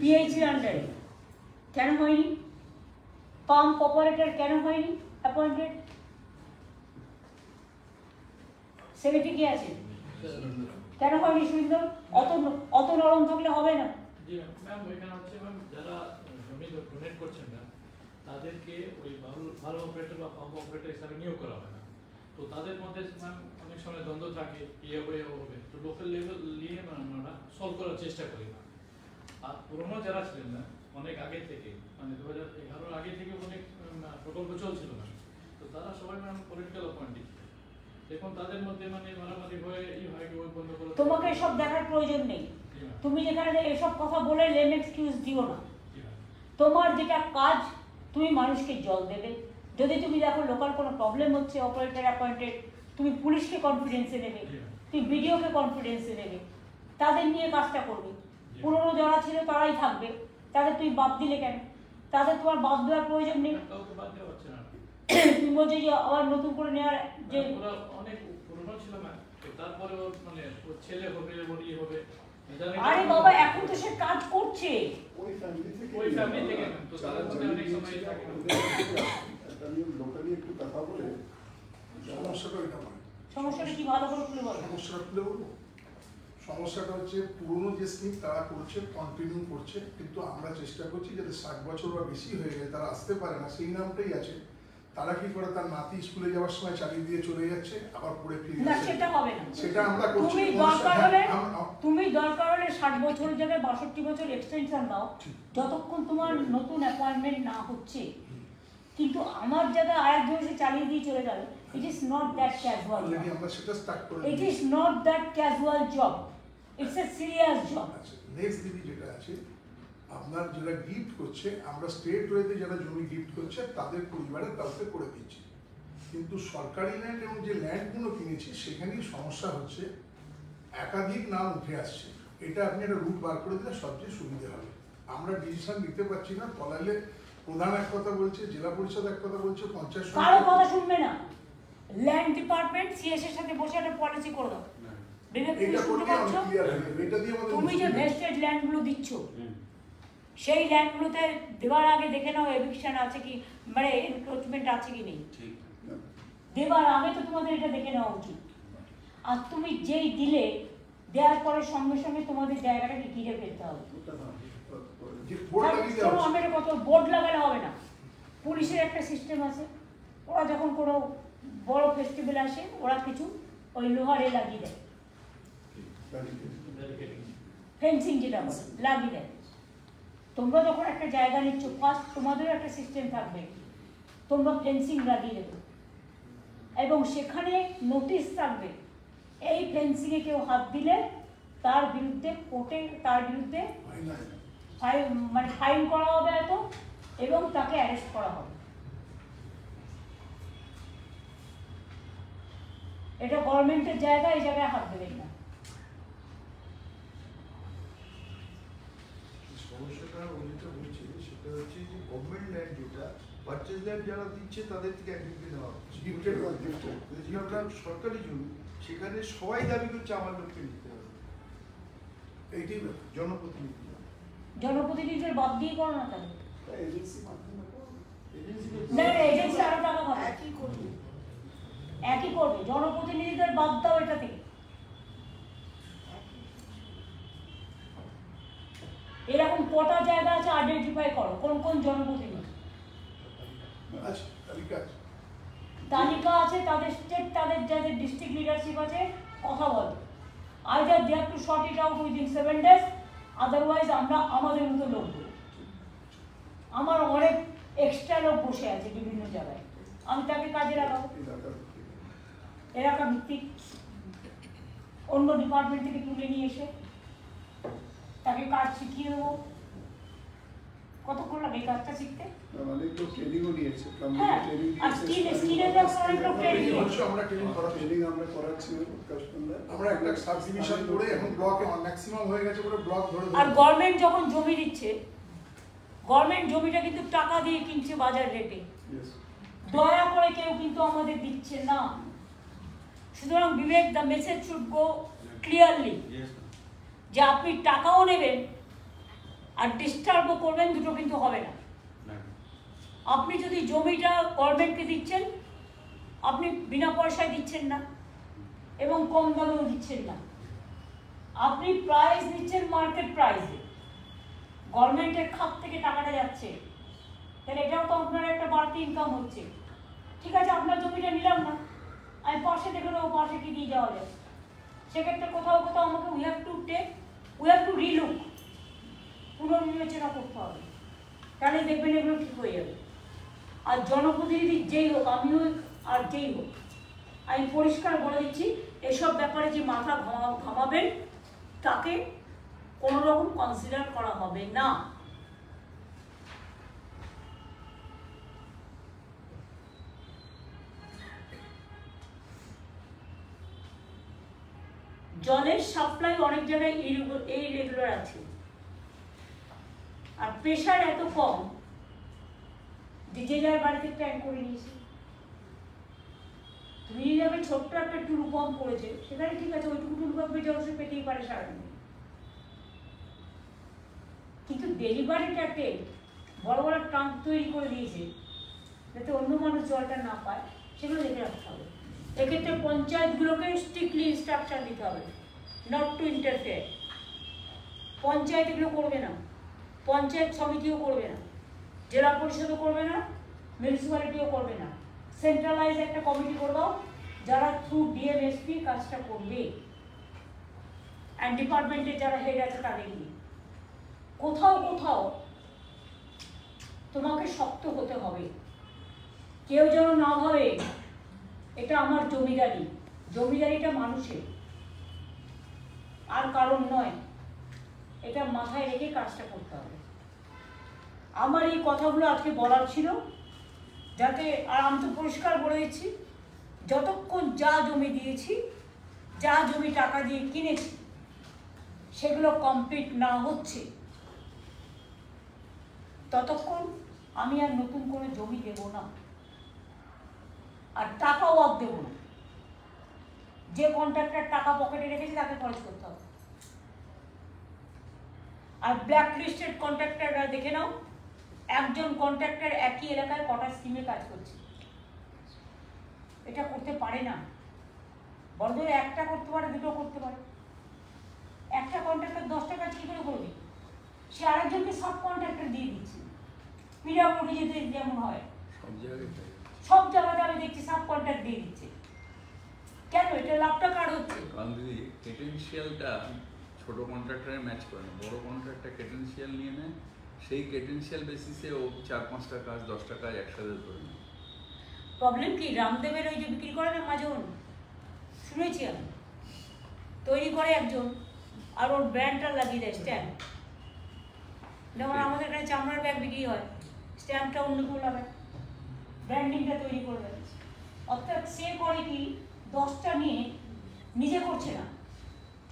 পিএইচির আন্ডারে। কেন হয়নি? পাম্প অপারেটর কেন হয়নি অ্যাপয়েন্টেড? সেক্রেটারি কি আছে? কেন হয়নি সুন্দর? অত নরম থাকলে হবে না। জি ম্যাম, ওইখানে হচ্ছে ম্যাম যারা জমি ডোনেট করছেন না তাদেরকে ওই ভালো অপারেটর বা পাম্প অপারেটর হিসাবে নিয়োগ করা হয় না। তো তাদের মধ্যে ম্যাম অনেক সময় দ্বন্দ্ব থাকে, হবে। তো লোকাল লেভেল নিয়ে আমরা সলভ করার চেষ্টা করি না। আর পুরোনো যারা ছিলেন না অনেক আগে থেকে, মানে 2011 আগে থেকে অনেক প্রকল্প চলছিল না, তো তারা সবাই ম্যাম পলিটিক্যাল অ্যাপয়েন্টেড। এখন তাদের মধ্যে মানে মারামারি হয়ে হয় কি ওই বন্ধ করে। তোমাকে এসব দেখার প্রয়োজন নেই। তুমি যেখানে এসব কথা বলে লেম এক্সকিউজ দিও না। তোমার যেটা কাজ, তুমি মানুষকে জল দেবে। যদি তুমি দেখো লোকাল কোনো প্রবলেম হচ্ছে, অপারেটর অ্যাপয়েন্টেড, তুমি পুলিশকে কনফিডেন্সে নেবে, তুমি বিডিওকে কনফিডেন্সে নেবে, তাদের নিয়ে কাজটা করবে। পুরনো যারা ছিল তারাই থাকবে, তাদের তুমি বাদ দিলে কেন? তাদের তোমার বাদ দেওয়ার প্রয়োজন নেই। তুমি বলছো যে আবার নতুন করে নেওয়ার, যে অনেক পুরনো ছিল না, তারপরে মানে ছেলে হবে, হবে। আরে বাবা, এখন তো সে কাজ করছে ওই ফ্যামিলি থেকে তো তাদের মধ্যে অনেক সময় থাকে না। আমি লোকালি একটু কথা বলে সমস্যাটা এটা নয়। সমস্যাটা কি ভালো করে খুলে বলো। সমস্যাটা খুলে বলবো। সমস্যাটা হচ্ছে পুরনো যে স্কিম তারা করছে, কন্টিনিউ করছে, কিন্তু আমরা চেষ্টা করছি যাতে 60 বছর বা বেশি হয়ে যায় তারা আসতে পারে না, সেই নামটাই আছে। তারা কি করে, তার নাতি স্কুলে যাওয়ার সময় চালিয়ে দিয়ে চলে যাচ্ছে, আবার পড়ে ফিরে না, যাচ্ছে। সেটা হবে না। সেটা আমরা করছি। তুমি দরকার হলে 60 বছরের জায়গায় 62 বছর এক্সটেনশন দাও, যতক্ষণ তোমার নতুন অ্যাপয়েন্টমেন্ট না হচ্ছে। কিন্তু আমার জায়গায় আরেকজন এসে চালিয়ে দিয়ে চলে যাবে, it is not that casual. আমরা সেটা স্টার্ট করে it is not that casual job, it's a serious job. Next দিদি যেটা আছে, আপনার যারা গিফট করছে, আমরা স্টেট ওয়েতে যারা জমি গিফট করছে তাদের পরিবারের কাউকে করে দিচ্ছি, কিন্তু সরকারি ল্যান্ড এবং যে ল্যান্ডগুলো কিনেছি সেখানেই সমস্যা হচ্ছে, একাধিক নাম উঠে আসছে। এটা আপনি একটা রুট বার করে দিলে সবচেয়ে সুবিধা হবে। আমরা ডিসিশন নিতে পারছি না, তলাইলে প্রধান এক কথা বলছে, জেলা পরিষদ এক কথা বলছে, পঞ্চায়েত কারো কথা শুনবে না। ল্যান্ড ডিপার্টমেন্ট সিএস এর সাথে বসে একটা পলিসি করে দাও। তুমি যে ভেস্টেড ল্যান্ডগুলো দিচ্ছ, সেই ল্যান্ডগুলোতে দেওয়ার আগে দেখে নাও এভিকশন আছে কি, মানে এনক্রোচমেন্ট আছে কি নেই। দেওয়ার আগে তো তোমাদের এটা দেখে নেওয়া উচিত। আর তুমি যেই দিলে, দেওয়ার পরে সঙ্গে সঙ্গে তোমাদের জায়গাটাকে ঘিরে ফেলতে হবে। আমার কত বোর্ড লাগালে হবে না। পুলিশের একটা সিস্টেম আছে, ওরা যখন কোনো বড় ফেস্টিভ্যাল আসে ওরা কিছু ওই লোহারে লাগিয়ে দেয়, ফেন্সিং যেটা বলে লাগিয়ে দেয়। তোমরা যখন একটা জায়গা নিচ্ছ, ফার্স্ট তোমাদেরও একটা সিস্টেম থাকবে, তোমরা ফেন্সিং লাগিয়ে দেবে এবং সেখানে নোটিশ থাকবে, এই ফেন্সিংয়ে কেউ হাত দিলে তার বিরুদ্ধে কোর্টে তার বিরুদ্ধে ফাইন করা হবে এত, এবং তাকে অ্যারেস্ট করা হবে। এটা গভর্নমেন্টের জায়গা, এই জায়গায় হাত দেবেন না। সমস্যাটা উনি তো বলছে সেটা হচ্ছে যে গভর্নমেন্ট ল্যান্ড যেটা পারচেজ ল্যান্ড যারা দিচ্ছে তাদের থেকে একদিকে নেওয়া হচ্ছে, Gifted বা gifted। যেটা সরকারি জমি সেখানে সবাই দাবি করছে আমার লোককে নিতে হবে, এইটাই ব্যাপার। জনপ্রতিনিধি জনপ্রতিনিধিদের বাদ দিয়ে করো না তাহলে। এজেন্সি মাধ্যমে না এজেন্সি আরো টাকা পাবে, একই করবে। একই করবে। জনপ্রতিনিধিদের বাদ দাও এটা থেকে। এরকম কটা জায়গা আছে আইডেন্টিফাই করো, কোন কোন জনপ্রতিনিধি। আচ্ছা, তালিকা আছে। তালিকা আছে, তাদের স্টেট, তাদের যাদের ডিস্ট্রিক্ট লিডারশিপ আছে, কথা বলো। Either they have to sort it out within 7 days, otherwise আমরা আমাদের মতো লোক দেবো। আমার অনেক এক্সট্রা লোক বসে আছে বিভিন্ন জায়গায়, আমি তাকে কাজে লাগাবো। এলাকা ভিত্তিক অন্য ডিপার্টমেন্ট থেকে তুলে নিয়ে এসে তাকে কাজ শিখিয়ে দেবো। কতক্ষণ লাগে এই কাজটা শিখতে? অনেক লোক ট্রেনিংও নিয়েছে, হ্যাঁ, আর স্কিলের ব্যাপারে অনেক লোক ট্রেনিং নিয়েছে। অবশ্যই আমরা ট্রেনিং করাচ্ছি। ট্রেনিং আমরা করাচ্ছি কাস্টমার। আমরা একটা সাব ডিভিশন করে এখন ব্লকে ম্যাক্সিমাম হয়ে গেছে, পুরো ব্লক ধরে আর গভর্নমেন্ট যখন জমি দিচ্ছে, গভর্নমেন্ট জমিটা কিন্তু টাকা দিয়ে কিনছে বাজার রেটে, দয়া করে কেউ কিন্তু আমাদের দিচ্ছে না। সুতরাং Bibek, the message should go clearly যে আপনি টাকাও নেবেন আর ডিস্টার্বও করবেন, দুটো কিন্তু হবে না। আপনি যদি জমিটা গভর্নমেন্টকে দিচ্ছেন, আপনি বিনা পয়সায় দিচ্ছেন না এবং কম দামেও দিচ্ছেন না, আপনি প্রাইস দিচ্ছেন মার্কেট প্রাইসে, গভর্নমেন্টের খাত থেকে টাকাটা যাচ্ছে, তাহলে এটাও তো আপনার একটা বাড়তি ইনকাম হচ্ছে। ঠিক আছে, আপনার জমিটা নিলাম না, আমি পাশে দেখে নেবো পাশে কি দিয়ে যাওয়া যায়। সেক্ষেত্রে কোথাও কোথাও আমাকে উই হ্যাভ টু রিলুক, পুনর্বিবেচনা করতে হবে, তাহলে দেখবেন এগুলো ঠিক হয়ে যাবে। আর জনপ্রতিনিধি যেই হোক, আমি হোক আর যেই হোক, আমি পরিষ্কার বলে দিচ্ছি, এসব ব্যাপারে যে মাথা ঘামাবেন তাকে কোনো রকম কনসিডার করা হবে না। জলের সাপ্লাই অনেক জায়গায় ইরেগুলার আছে, আর প্রেশার এত কম যে যার বাড়িতে ট্যাঙ্ক করে নিয়েছে। তুমি যাবে ছোট্ট একটা টুলু পাম্প করেছে, সেখানে ঠিক আছে, ওইটুকু টুলু পাম্পে জল সে পেতেই পারে সারাদিন, কিন্তু ডেলিভারি ট্যাপে বড় বড় ট্যাঙ্ক তৈরি করে দিয়েছে যাতে অন্য মানুষ জলটা না পায়, সেগুলো দেখে রাখতে হবে। এক্ষেত্রে পঞ্চায়েতগুলোকে স্ট্রিক্টলি ইনস্ট্রাকশন দিতে হবে নট টু ইন্টারফেয়ার। পঞ্চায়েত এগুলো করবে না, পঞ্চায়েত সমিতিও করবে না, জেলা পরিষদও করবে না, মিউনিসিপ্যালিটিও করবে না। সেন্ট্রালাইজ একটা কমিটি করবাও যারা থ্রু ডিএমএসপি কাজটা করবে, অ্যান্ড ডিপার্টমেন্টের যারা হেড আছে তাদের নিয়ে। কোথাও কোথাও তোমাকে শক্ত হতে হবে, কেউ যেন না ভাবে এটা আমার জমিদারি, জমিদারিটা মানুষের আর কারণ নয়, এটা মাথায় রেখে কাজটা করতে হবে। আমার এই কথাগুলো আজকে বলার ছিল যাতে, আর আমি তো পরিষ্কার বলে দিচ্ছি, যতক্ষণ যা জমি দিয়েছি, যা জমি টাকা দিয়ে কিনেছি, সেগুলো কমপ্লিট না হচ্ছে ততক্ষণ আমি আর নতুন করে জমি দেব না, আর টাকাও আর দেব না। যে কন্ট্রাক্টর টাকা পকেটে রেখেছে তাকে খরচ করতে হবে। আর ব্ল্যাক লিস্টেড কন্ট্রাক্টররা দেখে নাও, একজন কন্ট্রাক্টর একই এলাকায় কটা স্কিমে কাজ করছে, এটা করতে পারে না। বড় একটা করতে পারে, দুটো করতে পারে। একটা কন্ট্রাক্টর 10টা কাজ কি করে করবে? সে আরেকজনকে সব কন্ট্রাক্টর দিয়ে দিচ্ছে। পিডব্লিউডি যেমন হয়, সব জায়গাতে আমি দেখছি সাব কন্ট্রাক্ট দিয়ে দিচ্ছে। কেন? এটা লাভটা কার হচ্ছে? কারণ দিদি ক্রেডেনশিয়ালটা ছোট কন্ট্রাক্টরে ম্যাচ করে না, বড় কন্ট্রাক্টর ক্রেডেনশিয়াল নিয়ে নেয়, সেই ক্রেডেনশিয়াল বেসিসে ও 4-5টা কাজ 10টা কাজ একসাথে ধরে নেয়। প্রবলেম কি? রামদেবের ওই যে বিক্রি করে না মাজন, শুনেছি আমি, তৈরি করে একজন আর ওর ব্র্যান্ডটা লাগিয়ে দেয় স্ট্যাম্প। যেমন আমাদের এখানে চামড়ার ব্যাগ বিক্রি হয়, স্ট্যাম্পটা অন্য কেউ লাগায়, ব্র্যান্ডিংটা তৈরি করে দেয়। অর্থাৎ সে করে কি 10টা নিয়ে নিজে করছে না,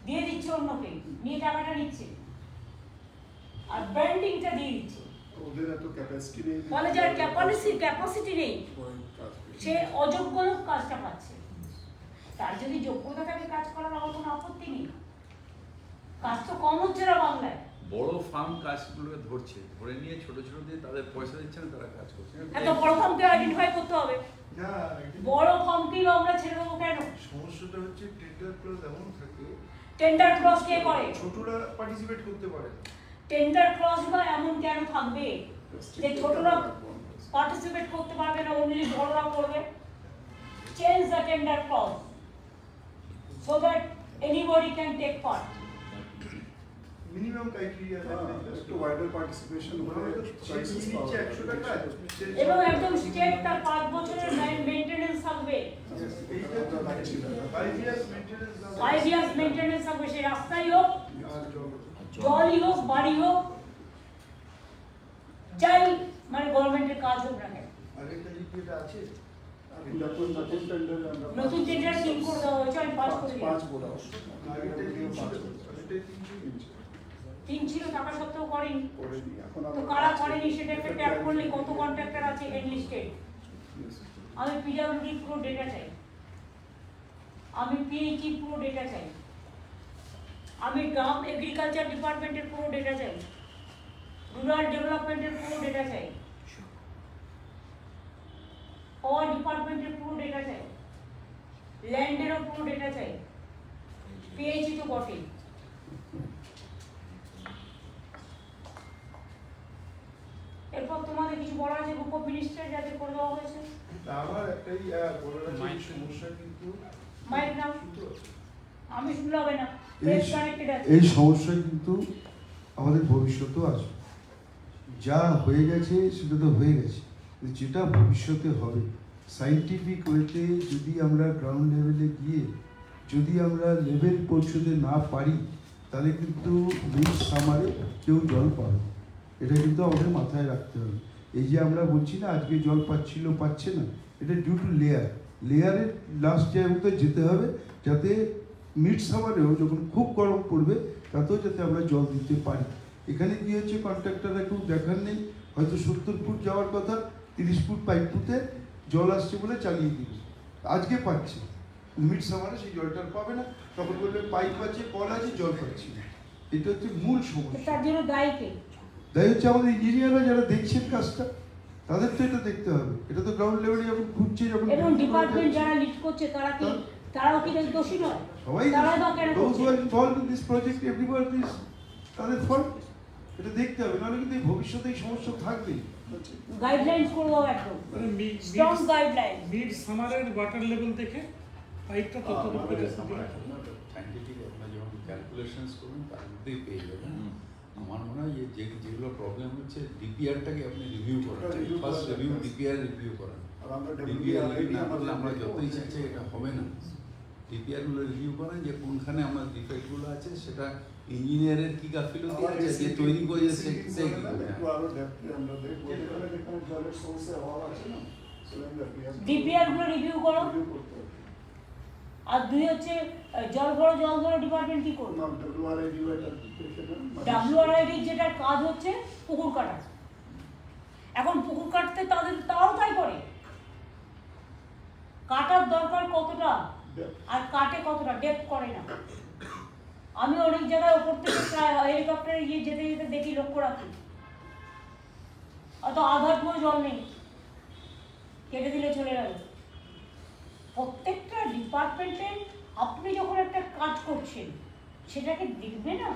দিয়ে দিচ্ছে অন্যকে, নিয়ে টাকাটা নিচ্ছে আর ব্র্যান্ডিংটা দিয়ে দিচ্ছে। ওদের এত ক্যাপাসিটি নেই, ফলে যার ক্যাপাসিটি নেই সে অযোগ্য লোক কাজটা পাচ্ছে। তার যদি যোগ্যতা থাকে কাজ করার, আমার কোনো আপত্তি নেই। কাজ তো কম হচ্ছে না বাংলায়। বড় ফার্ম কাজগুলোকে ধরে নিয়ে ছোট ছোট দিয়ে তাদের পয়সা দিচ্ছে না, তারা কাজ করছে। এত বড় ফার্মকে আইডেন্টিফাই করতে হবে। না, বড় ফার্মকেই আমরা ছেড়ে দেবো কেন? সমস্যাটা হচ্ছে টেন্ডার ক্লজ এমন থাকে, টেন্ডার ক্লজ কে করে? ছোটরা পার্টিসিপেট করতে পারে না। টেন্ডার ক্লজ বা এমন কেন থাকবে যে ছোটরা পার্টিসিপেট করতে পারবে না, অনলি বড়রা করবে? Change the tender clause so that anybody can take part. Minimum criteria একটু ওয়াইডার পার্টিসিপেশন হলে প্রাইসেস পাওয়া যায়। 100 টাকা এবং একদম স্টেট তার 5 বছরের মেইনটেনেন্স থাকবে, 5 ইয়ার্স মেইনটেনেন্স 5 ইয়ার্স মেইনটেনেন্স থাকবে। সে রাস্তাই হোক, জলই হোক, বাড়ি হোক, যাই মানে গভর্নমেন্টের কাজ হোক না কেন। আগেরটা যেটা আছে নতুন টেন্ডারে আমরা নতুন টেন্ডার তিন করে দেওয়া হয়েছে, আমি পাস করে দিলাম। 5 বলা আগেরটা তিন ছিল, টাকা সত্ত্বেও করেনি। করে দিই। এখন তো কারা করেনি সেটা একটা ট্যাগ করলে কত কন্ট্রাক্টর আছে এনলিস্টেড। আমি পিডব্লিউডি পুরো ডেটা চাই, আমি পিএইচই পুরো ডেটা চাই, আমি গ্রাম এগ্রিকালচার ডিপার্টমেন্টের পুরো ডেটা চাই, রুরাল ডেভেলপমেন্টের পুরো ডেটা চাই, পাওয়ার ডিপার্টমেন্টের পুরো ডেটা চাই, ল্যান্ডেরও পুরো ডেটা চাই, পিএইচই তো বটেই। এরপর তোমাদের কিছু বলা আছে গ্রুপ অফ মিনিস্টার যাদের করে দেওয়া হয়েছে? আমার একটাই বলার আছে, সমস্যা কিন্তু মাইক নাও, আমি শুনলে হবে না, এই প্রেস কানেক্টেড আছে। এই সমস্যা কিন্তু আমাদের ভবিষ্যতেও আসবে। যা হয়ে গেছে সেটা তো হয়ে গেছে, যেটা ভবিষ্যতে হবে সাইন্টিফিক ওয়েতে যদি আমরা গ্রাউন্ড লেভেলে গিয়ে যদি আমরা লেভেল পৌঁছতে না পারি, তাহলে কিন্তু নেক্সট সামারে কেউ জল পাবে। এটা কিন্তু আমাদের মাথায় রাখতে হবে। এই যে আমরা বলছি না আজকে জল পাচ্ছে না, এটা ডিউ টু লেয়ারের লাস্ট জায়গাতে যেতে হবে, যাতে মিড সামারেও যখন খুব গরম পড়বে তাতেও যাতে আমরা জল দিতে পারি। এখানে কি হচ্ছে, কন্ট্রাক্টররা কেউ দেখার নেই, হয়তো 70 ফুট যাওয়ার কথা 30 ফুট পাইপ পুঁতে জল আসছে বলে চালিয়ে দিবে, আজকে পাচ্ছে, মিড সামারে সেই জলটা পাবে না, তখন বলবে পাইপ আছে, কল আছে, জল পাচ্ছি না। এটা হচ্ছে মূল সমস্যা। তার জন্য দায়ী কে? দায়ী হচ্ছে আমাদের ইঞ্জিনিয়াররা যারা দেখছেন কাজটা, তাদের তো এটা দেখতে হবে। এটা তো গ্রাউন্ড লেভেলে যখন ঘুরছে, যখন এবং ডিপার্টমেন্ট যারা লিড করছে তারাও কি দোষী নয়? সবাই তারাই বা কেন those করছে? who are involved in this project, everyone is তাদের ফল্ট। এটা দেখতে হবে, নাহলে কিন্তু এই ভবিষ্যতে এই সমস্যা থাকবেই। গাইডলাইন্স করে দাও একদম, স্ট্রং গাইডলাইন। মিড সামারের ওয়াটার লেভেল দেখে পাইপটা ততটুকু সাইন্টিফিক আপনারা যখন ক্যালকুলেশনস করবেন তার মধ্যেই পেয়ে যাবেন। আমার মনে হয় যেগুলো প্রবলেম হচ্ছে ডিপিআরটাকে আপনি রিভিউ করেন, ফার্স্ট ডিপিআর রিভিউ করেন। আর আমরা ডিপিআর WRID না করলে আমরা আমাদের যতই চাইছি এটা হবে না। ডিপিআরগুলো রিভিউ করেন যে কোনখানে আমার ডিফেক্টগুলো আছে, সেটা ইঞ্জিনিয়ারের কি গাফিলতি আছে, যে তৈরি করেছে সে কি করবে। একটু আরো ডেপথে আমরা দেখবো যেখানে যেখানে জলের সোর্সে অভাব আছে না, ডিপিআর গুলো রিভিউ করো। রিভিউ করতে হবে। আর দুই হচ্ছে জল ধরো ডিপার্টমেন্ট কি করবে? WRID এটা দেখে নেন। WRID যেটার কাজ হচ্ছে পুকুর কাটা, এখন পুকুর কাটতে তারাও তাই করে। কাটার দরকার কতটা আর কাটে কতটা, ডেপথ করে না। আমি অনেক জায়গায় ওপর থেকে হেলিকপ্টারে গিয়ে যেতে যেতে দেখি, লক্ষ্য রাখি, অত আধার পুরো জল নেই, কেটে দিলে চলে গেল। প্রত্যেকটা ডিপার্টমেন্টে আপনি যখন একটা কাজ করছেন সেটাকে দেখবে না,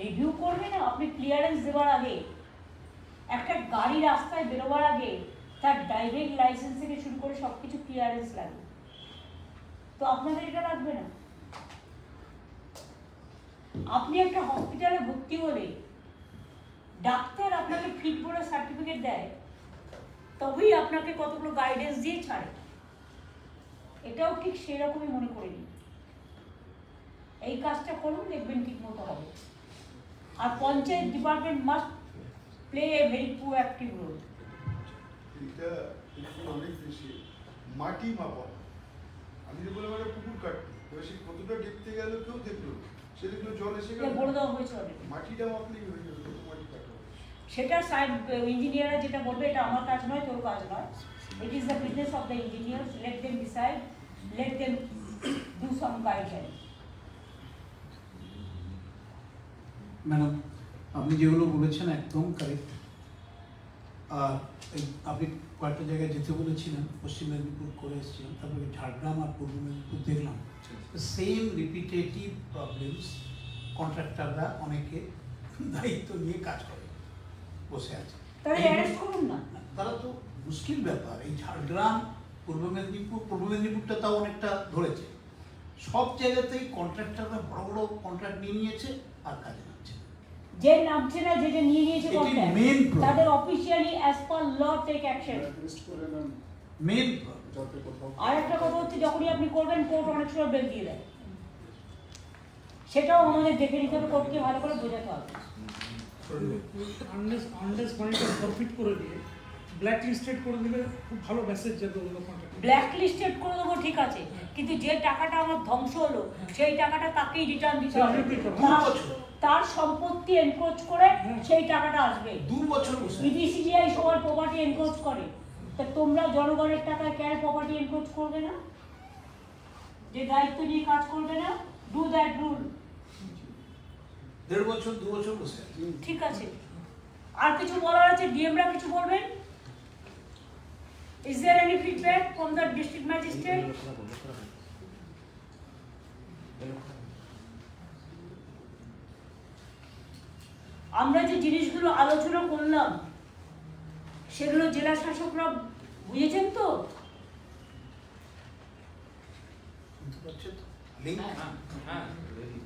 রিভিউ করবে না। আপনি ক্লিয়ারেন্স দেওয়ার আগে, একটা গাড়ি রাস্তায় বেরোবার আগে তার ড্রাইভিং লাইসেন্স থেকে শুরু করে সব কিছু ক্লিয়ারেন্স লাগে, তো আপনাদের এটা লাগবে না। আপনি একটা হসপিটালে ভর্তি হলে ডাক্তার আপনাকে ফিট বলে সার্টিফিকেট দেয়, তবেই আপনাকে কতগুলো গাইডেন্স দিয়ে ছাড়ে। এটাও ঠিক সেরকমই মনে করে নিন। এই কাজটা করুন, দেখবেন ঠিক মতো হবে। আর panchayat department must play a very proactive role. এটা অনেক বেশি মাটি মাপা। আমি যে বললাম একটা পুকুর কাটতে, এবার সে কতটা দেখতে গেল কেউ দেখলো, সে দেখলো জল এসে গেল, বলে দেওয়া হয়েছে অলরেডি। মাটিটা মাপলেই হয়ে যাবে, কত মাটি কাটা হবে। সেটা সাইড ইঞ্জিনিয়াররা যেটা বলবে, এটা আমার কাজ নয়, তোর কাজ নয়। It is the business of the engineers. Let them decide, let them do some guideline. Madam, আপনি যেগুলো বলেছেন একদম কারেক্ট। আর আপনি কয়েকটা জায়গায় যেতে বলেছিলেন, পশ্চিম মেদিনীপুর করে এসেছিলাম, তারপরে ঝাড়গ্রাম আর পূর্ব মেদিনীপুর দেখলাম সেম রিপিটেটিভ প্রবলেমস। কন্ট্রাক্টররা অনেকে দায়িত্ব নিয়ে কাজ করে বসে আছে, তাহলে অ্যারেস্ট করুন না। তারা তো মুশকিল ব্যাপার। এই ঝাড়গ্রাম, পূর্ব মেদিনীপুরটা তাও অনেকটা ধরেছে। সব জায়গাতেই কন্ট্রাক্টররা বড় বড় কন্ট্রাক্ট নিয়ে নিয়েছে আর কাজে নামছে। যে নামছে না, যে নিয়ে নিয়েছে কন্ট্রাক্ট, তাদের অফিশিয়ালি অ্যাজ পার ল টেক অ্যাকশন। মেন আর একটা কথা হচ্ছে, যখনই আপনি করবেন কোর্ট অনেক সময় বেল দিয়ে দেয়, সেটাও আমাদের দেখে নিতে হবে, কোর্টকে ভালো করে বোঝাতে হবে। আনলেস মানিটা ফরফিট করে দিয়ে ব্ল্যাক লিস্টেড করে দিলে খুব ভালো মেসেজ যাবে অন্য কন্ট্রাক্টর। ব্ল্যাক লিস্টেড করে দেবো ঠিক আছে, কিন্তু যে টাকাটা আমার ধ্বংস হলো সেই টাকাটা তাকেই রিটার্ন দিতে হবে। তার সম্পত্তি এনক্রোচ করে সেই টাকাটা আসবে। 2 বছর ইডিসিজিআই সবার প্রপার্টি এনক্রোচ করে, তা তোমরা জনগণের টাকায় কেন প্রপার্টি এনক্রোচ করবে না? যে দায়িত্ব নিয়ে কাজ করবে না, ডু দ্যাট রুল। 1.5 বছর 2 বছর বসে ঠিক আছে। আর কিছু বলার আছে? ডিএমরা কিছু বলবেন? Is there any feedback from the district magistrate? আমরা যে জিনিসগুলো আলোচনা করলাম সেগুলো জেলা শাসকরা বুঝেছেন তো?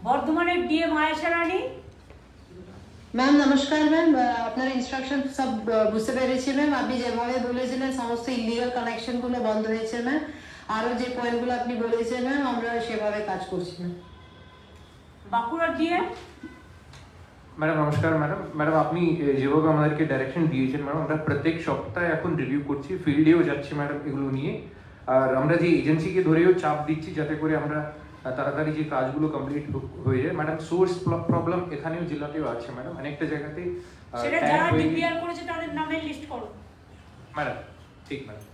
বর্ধমানের ডিএম আয়েশা রানী। ম্যাম নমস্কার। ম্যাম আপনার ইনস্ট্রাকশন সব বুঝতে পেরেছি ম্যাম। আপনি যেভাবে বলেছিলেন সমস্ত ইলিগাল কানেকশনগুলো বন্ধ হয়েছে ম্যাম। আরও যে পয়েন্টগুলো আপনি বলেছেন ম্যাম, আমরা সেভাবে কাজ করছি ম্যাম। বাঁকুড়ার ডিএম। ম্যাডাম নমস্কার। ম্যাডাম আপনি যেভাবে আমাদেরকে ডাইরেকশন দিয়েছেন ম্যাডাম, আমরা প্রত্যেক সপ্তাহে এখন রিভিউ করছি, ফিল্ডেও যাচ্ছি ম্যাডাম এগুলো নিয়ে। আর আমরা যে এজেন্সিকে ধরেও চাপ দিচ্ছি যাতে করে আমরা তাড়াতাড়ি যে কাজগুলো কমপ্লিট হয়ে যায়। ম্যাডাম সোর্স প্রবলেম এখানেও জেলাতেও আছে ম্যাডাম, অনেকটা জায়গাতে। সেটা যারা ডিপিআর করেছে তাদের নামের লিস্ট করো ম্যাডাম। ঠিক ম্যাডাম।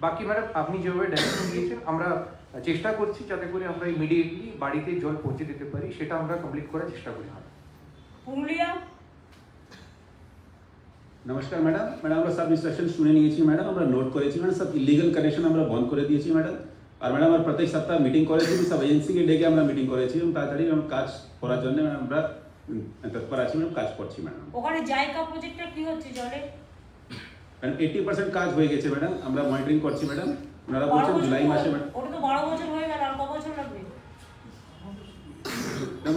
বাকি ম্যাডাম আপনি যেভাবে ডাইরেকশন দিয়েছেন আমরা চেষ্টা করছি যাতে করে আমরা ইমিডিয়েটলি বাড়িতে জল পৌঁছে দিতে পারি, সেটা আমরা কমপ্লিট করার চেষ্টা করি। পুরুলিয়া। নমস্কার ম্যাডাম। আমরা সব ইনস্ট্রাকশন শুনে নিয়েছি ম্যাডাম, আমরা নোট করেছি ম্যাডাম। সব ইলিগাল কানেকশন আমরা বন্ধ করে দিয়েছি ম্যাডাম। আর ম্যাডাম আমরা প্রত্যেক সপ্তাহ মিটিং করেছি, সব এজেন্সিকে ডেকে আমরা মিটিং করেছি এবং তাড়াতাড়ি কাজ করার জন্য আমরা তৎপর আছি ম্যাডাম, কাজ করছি ম্যাডাম। ওখানে জায়গা প্রজেক্টটা কি হচ্ছে জলে? 80% কাজ হয়ে গেছে ম্যাডাম, আমরা মনিটরিং করছি ম্যাডাম। ওনারা বলছেন জুলাই মাসে ম্যাডাম। ওটা তো 12 বছর হয়ে গেল, আর ক বছর লাগবে?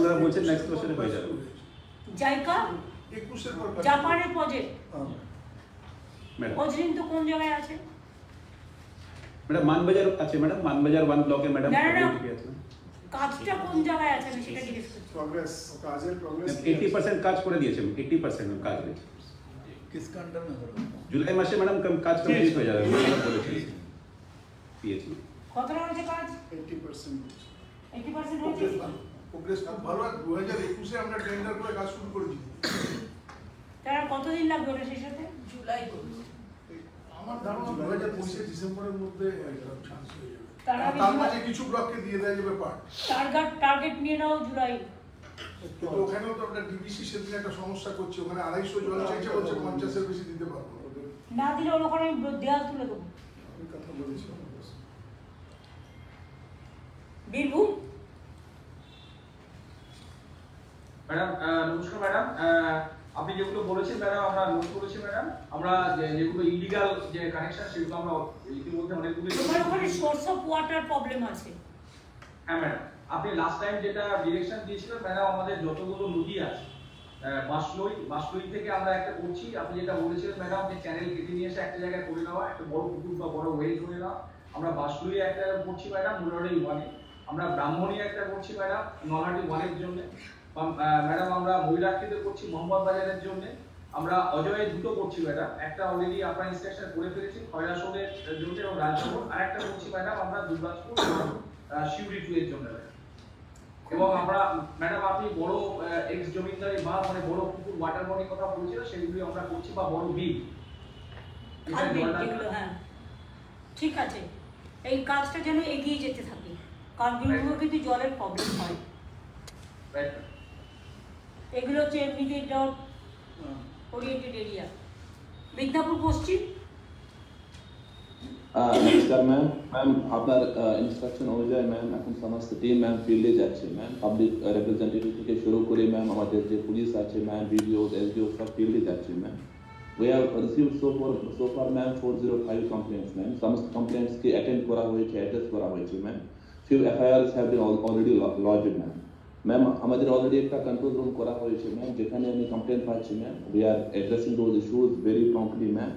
ওনারা বলছেন নেক্সট বছরে হয়ে যাবে। জায়গা 21 পর জাপানের প্রজেক্ট। ম্যাডাম অজরিন তো কোন জায়গায় আছে? ম্যাডাম মানবাজার আছে ম্যাডাম, মানবাজার 1 ব্লকে ম্যাডাম। কাজটা কোন জায়গায় আছে আমি সেটা জিজ্ঞেস করছি। প্রগ্রেস, কাজের প্রগ্রেস 80% কাজ করে দিয়েছে, 80% কাজ হয়েছে। किसका अंडर में हो रहा है? জুলাই মাসে ম্যাডাম কাজ কমপ্লিট হয়ে যাবে বলেছেন পিএইচই। কতটা হয়েছে কাজ? 80%। 80% হয়েছে। প্রোগ্রেস খুব ভালো। আর 2021 আমরা টেন্ডার করে কাজ শুরু করেছি। তারা কতদিন লাগবে ওটা শেষ হতে? জুলাই করবে আমার ধারণা 2025 ডিসেম্বরের মধ্যে একটা চান্স হয়ে যাবে। তার মাঝে কিছু ব্লককে দিয়ে দেওয়া যাবে পার্ট। টার্গেট নিয়ে নাও জুলাই। কিন্তু ওখানেও তো আমরা ডিবিসি সেদিন একটা সমস্যা করছি, ওখানে 250 জল চাইছে, বলছে 50 এর বেশি দিতে পারবো না। দিলে ওখানে দেওয়াল তুলে দেবো। কথা বলেছি বীরভূম। ম্যাডাম নমস্কার ম্যাডাম। আপনি যেগুলো বলেছেন ম্যাডাম আমরা নোট করেছি ম্যাডাম। আমরা যেগুলো ইলিগাল যে কানেকশন সেগুলো আমরা ইতিমধ্যে অনেকগুলো। তোমার ওখানে সোর্স অফ ওয়াটার প্রবলেম আছে। হ্যাঁ ম্যাডাম, আপনি লাস্ট টাইম যেটা ডিরেকশন দিয়েছিলেন ম্যাডাম, আমাদের যতগুলো নদী আছে বাসলই থেকে আমরা একটা করছি, আপনি যেটা বলেছিলেন ম্যাডাম যে চ্যানেল কেটে নিয়ে এসে একটা জায়গায় করে নেওয়া, একটা বড় পুকুর বা বড় ওয়েল করে নেওয়া, আমরা বাসলই একটা করছি ম্যাডাম মুরারি ওয়ানে, আমরা ব্রাহ্মণী একটা করছি ম্যাডাম নলহাটি ওয়ানের জন্য ম্যাডাম, আমরা মহিলাক্ষীতে করছি মোহাম্মদ বাজারের জন্য, আমরা অজয়ে দুটো করছি ম্যাডাম, একটা অলরেডি আপনার ইনস্ট্রাকশন করে ফেলেছি খয়রাসোলের জন্য এবং রাজনগর, আর একটা করছি ম্যাডাম আমরা দুর্গাপুর শিউরি 2 এর জন্য। এবং আমরা ম্যাডাম আপনি বড় এক্স জমিদারি বা মানে বড় পুকুর ওয়াটার বডির কথা বলছিলেন, সেগুলি আমরা করছি বা বড় বিল। হ্যাঁ ঠিক আছে, এই কাজটা যেন এগিয়ে যেতে থাকে, কারণ বিলগুলো কিন্তু জলের প্রবলেম হয়। এগুলো হচ্ছে এমনিতে ডট ওরিয়েন্টেড এরিয়া। মিদনাপুর পশ্চিম। নমস্কার ম্যাম। ম্যাম আপনার ইনস্ট্রাকশন অনুযায়ী ম্যাম এখন সমস্ত টিম ম্যাম ফিল্ডে যাচ্ছে ম্যাম, পাবলিক রিপ্রেজেন্টেটিভ থেকে শুরু করে ম্যাম আমাদের যে পুলিশ আছে ম্যাম, বিডিও এসডিও সব ফিল্ডে যাচ্ছে ma'am. We have received so far ma'am 405 complaints ma'am, সমস্ত কমপ্লেন্টস কে অ্যাটেন্ড করা হয়েছে, অ্যাড্রেস করা হয়েছে ma'am. few FIRs have been already lodged ma'am. Ma'am আমাদের অলরেডি একটা কন্ট্রোল রুম করা হয়েছে ম্যাম, যেখানে আমি কমপ্লেন্ট পাচ্ছি ma'am, we are addressing those issues very promptly ma'am.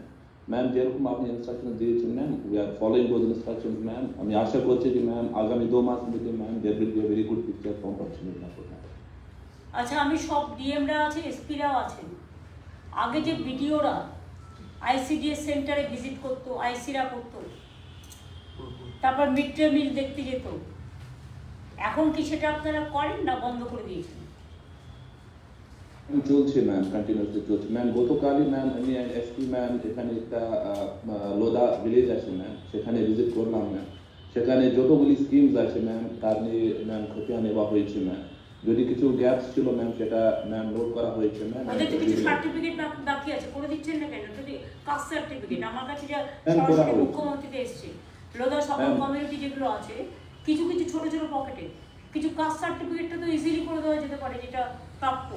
Ma'am যেরকম আপনি ইনস্ট্রাকশন দিয়েছেন ma'am, we are following those instructions ma'am. আমি আশা করছি যে ম্যাম আগামী 2 মাস মধ্যে ma'am there will be a very good picture from Middnapur ma'am. আচ্ছা, আমি সব ডিএমরা আছে, এসপিরাও আছেন। আগে যে বিডিওরা আইসিডিএস সেন্টারে ভিজিট করতো, আইসিরা করতো, তারপর মিড ডে মিল দেখতে যেত, এখন কি সেটা আপনারা করেন না বন্ধ করে দিয়েছেন? চলছে ম্যাম, কন্টিনিউসলি চলছে ম্যাম। গতকালই ম্যাম আমি এসপি ম্যাম এখানে একটা লোদা ভিলেজ আছে ম্যাম, সেখানে ভিজিট করলাম ম্যাম। সেখানে যতগুলি স্কিমস আছে ম্যাম তার নিয়ে ম্যাম খতিয়ান নেওয়া হয়েছে ম্যাম। যদি কিছু গ্যাপস ছিল ম্যাম সেটা ম্যাম নোট করা হয়েছে ম্যাম। ওদের তো কিছু সার্টিফিকেট বাকি আছে, করে দিচ্ছেন না কেন? যদি কাস্ট সার্টিফিকেট আমার কাছে যা সরাসরি মুখ্যমন্ত্রীতে এসছে, লোদা সকল কমিউনিটি যেগুলো আছে কিছু কিছু ছোট ছোট পকেটে কিছু কাস্ট সার্টিফিকেটটা তো ইজিলি করে দেওয়া যেতে পারে, যেটা প্রাপ্য।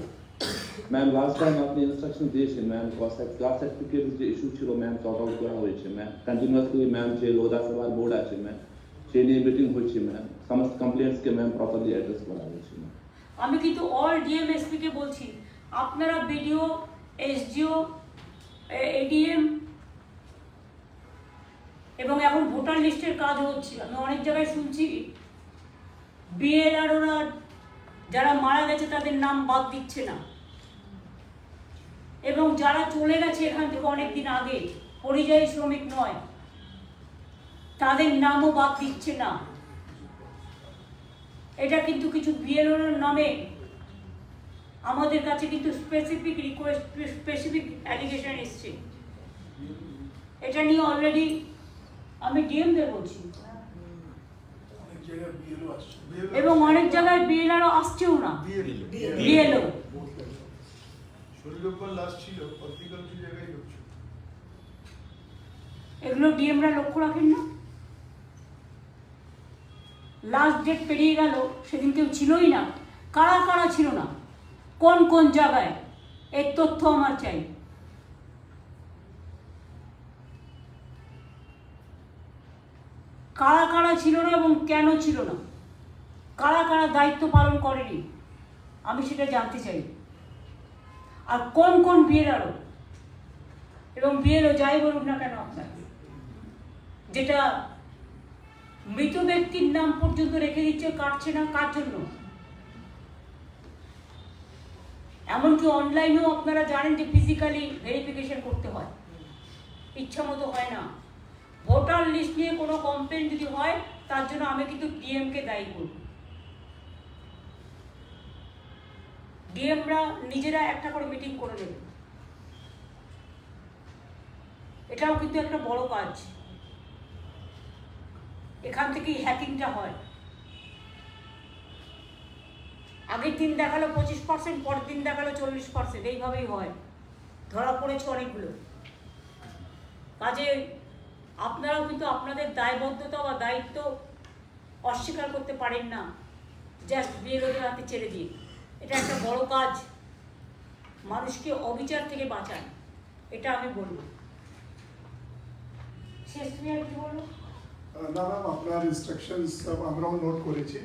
ম্যাম লাস্ট টাইম আপনি ইনস্ট্রাকশন দিয়েছেন ম্যাম, কাস্ট সার্টিফিকেট যে ইস্যু ছিল ম্যাম সর্ট আউট করা হয়েছে ম্যাম। কন্টিনিউয়াসলি ম্যাম যে লোদা সেবার বোর্ড আছে ম্যাম, সেই নিয়ে মিটিং হচ্ছে ম্যাম, সমস্ত কমপ্লেন্টসকে ম্যাম প্রপারলি অ্যাড্রেস করা হয়েছে ম্যাম। আমি কিন্তু অল ডিএমএসপি কে বলছি, আপনারা বিডিও, এসডিও, এডিএম এবং এখন ভোটার লিস্টের কাজ হচ্ছে। আমি অনেক জায়গায় শুনছি বিএলআরওরা যারা মারা গেছে তাদের নাম বাদ দিচ্ছে না, এবং যারা চলে গেছে এখান থেকে অনেকদিন আগে, পরিযায়ী শ্রমিক নয়, তাদের নামও বাদ দিচ্ছে না। এটা কিন্তু কিছু বিএলওর নামে আমাদের কাছে কিন্তু স্পেসিফিক রিকোয়েস্ট, স্পেসিফিক অ্যালিগেশন এসছে। এটা নিয়ে অলরেডি আমি ডিএমদের বলছি, এবং অনেক জায়গায় বিএলআরও আসছেও না, বিএলও এগুলো ডিএমরা লক্ষ্য রাখেন না। লাস্ট ডেট পেরিয়ে গেল, সেদিন কেউ ছিলই না, কারা কারা ছিল না, কোন কোন জায়গায়, এর তথ্য আমার চাই। কারা কারা ছিল না এবং কেন ছিল না, কারা কারা দায়িত্ব পালন করেনি, আমি সেটা জানতে চাই। আর কোন কোন বিএলআরও এবং বিএলও যাই বলুন না কেন আপনার, যেটা মৃত ব্যক্তির নাম পর্যন্ত রেখে দিচ্ছে, কাটছে না, কার জন্য? এমনকি অনলাইনেও আপনারা জানেন যে ফিজিক্যালি ভেরিফিকেশন করতে হয়, ইচ্ছা মতো হয় না। ভোটার লিস্ট নিয়ে কোনো কমপ্লেন যদি হয়, তার জন্য আমি কিন্তু ডিএমকে দায়ী করব। ডিএমরা নিজেরা একটা করে মিটিং করে নেবে, এটাও কিন্তু একটা বড় কাজ। এখান থেকেই হ্যাকিংটা হয়। আগের দিন দেখালো 25%, পরের দিন দেখালো 40%, এইভাবেই হয়। ধরা পড়েছে অনেকগুলো। কাজে আপনারাও কিন্তু আপনাদের দায়বদ্ধতা বা দায়িত্ব অস্বীকার করতে পারেন না, জাস্ট বিএলওদের হাতে ছেড়ে দিয়ে। এটা একটা বড় কাজ, মানুষকে অবিচার থেকে বাঁচান, এটা আমি বলবো। শেষ তুমি আর কি বলবো? না ম্যাম, আপনার ইনস্ট্রাকশনস আমরাও নোট করেছি।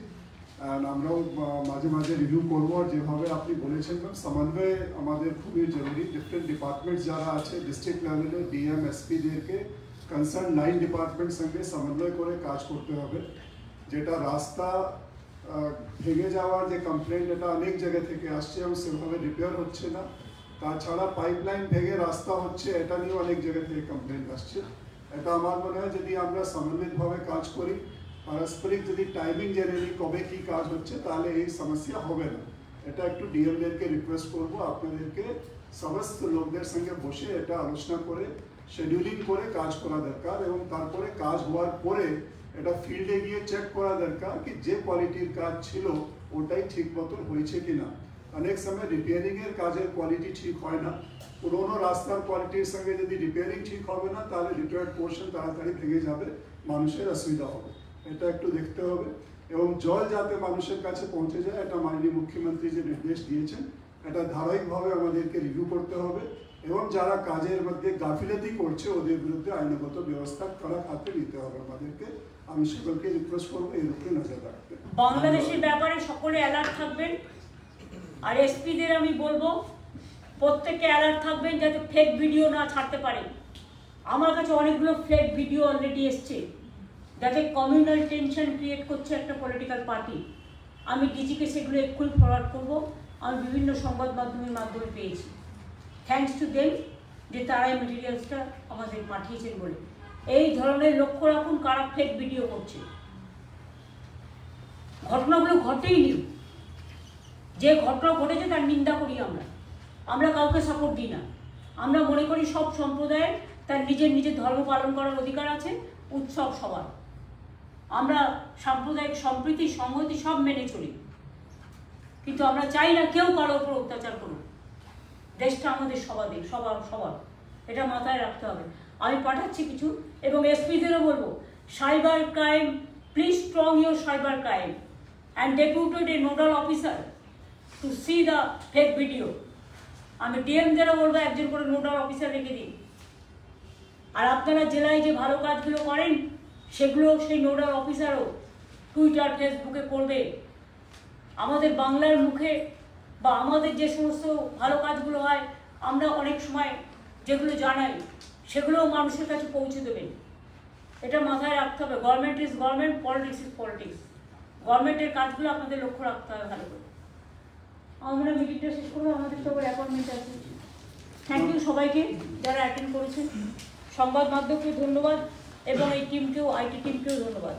অ্যান্ড আমরাও মাঝে মাঝে রিভিউ করবো। আর যেভাবে আপনি বলেছেন ম্যাম, সমন্বয় আমাদের খুবই জরুরি। ডিফারেন্ট ডিপার্টমেন্টস যারা আছে ডিস্ট্রিক্ট লেভেলে ডিএম এসপিদেরকে কনসার্ন লাইন ডিপার্টমেন্ট সঙ্গে সমন্বয় করে কাজ করতে হবে। যেটা রাস্তা ভেঙে যাওয়ার যে কমপ্লেন্ট, এটা অনেক জায়গা থেকে আসছে এবং সেভাবে রিপেয়ার হচ্ছে না। তাছাড়া পাইপলাইন ভেঙে রাস্তা হচ্ছে, এটা নিয়েও অনেক জায়গা থেকে কমপ্লেন্ট আসছে। এটা আমার মনে হয় যদি আমরা সমন্বিতভাবে কাজ করি, পারস্পরিক যদি টাইমিং জেনে নিই কবে কী কাজ হচ্ছে, তাহলে এই সমস্যা হবে না। এটা একটু ডিএমদেরকে রিকোয়েস্ট করবো, আপনাদেরকে সমস্ত লোকদের সঙ্গে বসে এটা আলোচনা করে শিডিউলিং করে কাজ করা দরকার এবং তারপরে কাজ হওয়ার পরে এটা ফিল্ডে গিয়ে চেক করা দরকার কি যে কোয়ালিটির কাজ ছিল ওটাই ঠিক মতন হয়েছে কিনা। অনেক সময় রিপেয়ারিংয়ের কাজের কোয়ালিটি ঠিক হয় না, পুরোনো রাস্তার কোয়ালিটির সঙ্গে যদি রিপেয়ারিং ঠিক হবে না তাহলে রিপেয়ার্ড পোর্শন তাড়াতাড়ি ভেঙে যাবে, মানুষের অসুবিধা হবে। এটা একটু দেখতে হবে এবং জল যাতে মানুষের কাছে পৌঁছে যায়, এটা মাননীয় মুখ্যমন্ত্রী যে নির্দেশ দিয়েছেন, এটা ধারাবাহিকভাবে আমাদেরকে রিভিউ করতে হবে এবং যারা কাজের মধ্যে গাফিলতি করছে ওদের বিরুদ্ধে আইনগত ব্যবস্থা করার হাতে নিতে হবে আমাদেরকে। আমি সকলকে রিকোয়েস্ট করবো এর উপরে নজর রাখতে। বাংলাদেশের ব্যাপারে সকলে অ্যালার্ট থাকবেন। আর এসপিদের আমি বলবো প্রত্যেকে অ্যালার্ট থাকবেন যাতে ফেক ভিডিও না ছাড়তে পারে। আমার কাছে অনেকগুলো ফেক ভিডিও অলরেডি এসছে যাতে কমিউনাল টেনশন ক্রিয়েট করছে একটা পলিটিক্যাল পার্টি। আমি ডিজিকে সেগুলো এক্ষুনি ফরওয়ার্ড করবো। আমি বিভিন্ন সংবাদ মাধ্যমের মাধ্যমে পেয়েছি, থ্যাঙ্কস টু দেম যে তারা এই মেটেরিয়ালসটা আমাদের পাঠিয়েছেন বলে। এই ধরনের লক্ষ্য রাখুন কারা ফেক ভিডিও করছে। ঘটনাগুলো ঘটেইনি, যে ঘটনা ঘটেছে তার নিন্দা করি আমরা কাউকে সাপোর্ট দিই না। আমরা মনে করি সব সম্প্রদায়ের তার নিজের নিজের ধর্ম পালন করার অধিকার আছে, উৎসব সবার। আমরা সাম্প্রদায়িক সম্প্রীতি সংহতি সব মেনে চলি, কিন্তু আমরা চাই না কেউ কারোর উপর অত্যাচার করুক। দেশটা আমাদের সবাদের, সবার এটা মাথায় রাখতে হবে। আমি পাঠাচ্ছি কিছু এবং এসপিদেরও বলবো cyber crime, please strong your cyber crime and deputed a nodal officer to see the fake video. আমি ডিএমদেরও বলবো একজন করে নোডাল অফিসার রেখে দিন। আর আপনারা জেলায় যে ভালো কাজগুলো করেন সেগুলো সেই নোডাল অফিসারও টুইটার ফেসবুকে করবে। আমাদের বাংলার মুখে বা আমাদের যে সমস্ত ভালো কাজগুলো হয় আমরা অনেক সময় যেগুলো জানাই সেগুলোও মানুষের কাছে পৌঁছে দেবেন। এটা মাথায় রাখতে হবে। Government is government, politics is politics. গভর্নমেন্টের কাজগুলো আপনাদের লক্ষ্য রাখতে হবে ভালো করে। আমরা মিটিংটা শেষ করবো, আমাদের সবার অ্যাপয়েন্টমেন্ট আছে। থ্যাংক ইউ সবাইকে যারা অ্যাটেন্ড করেছেন। সংবাদ মাধ্যমকে ধন্যবাদ এবং এই টিমকেও, আইটি টিমকেও ধন্যবাদ।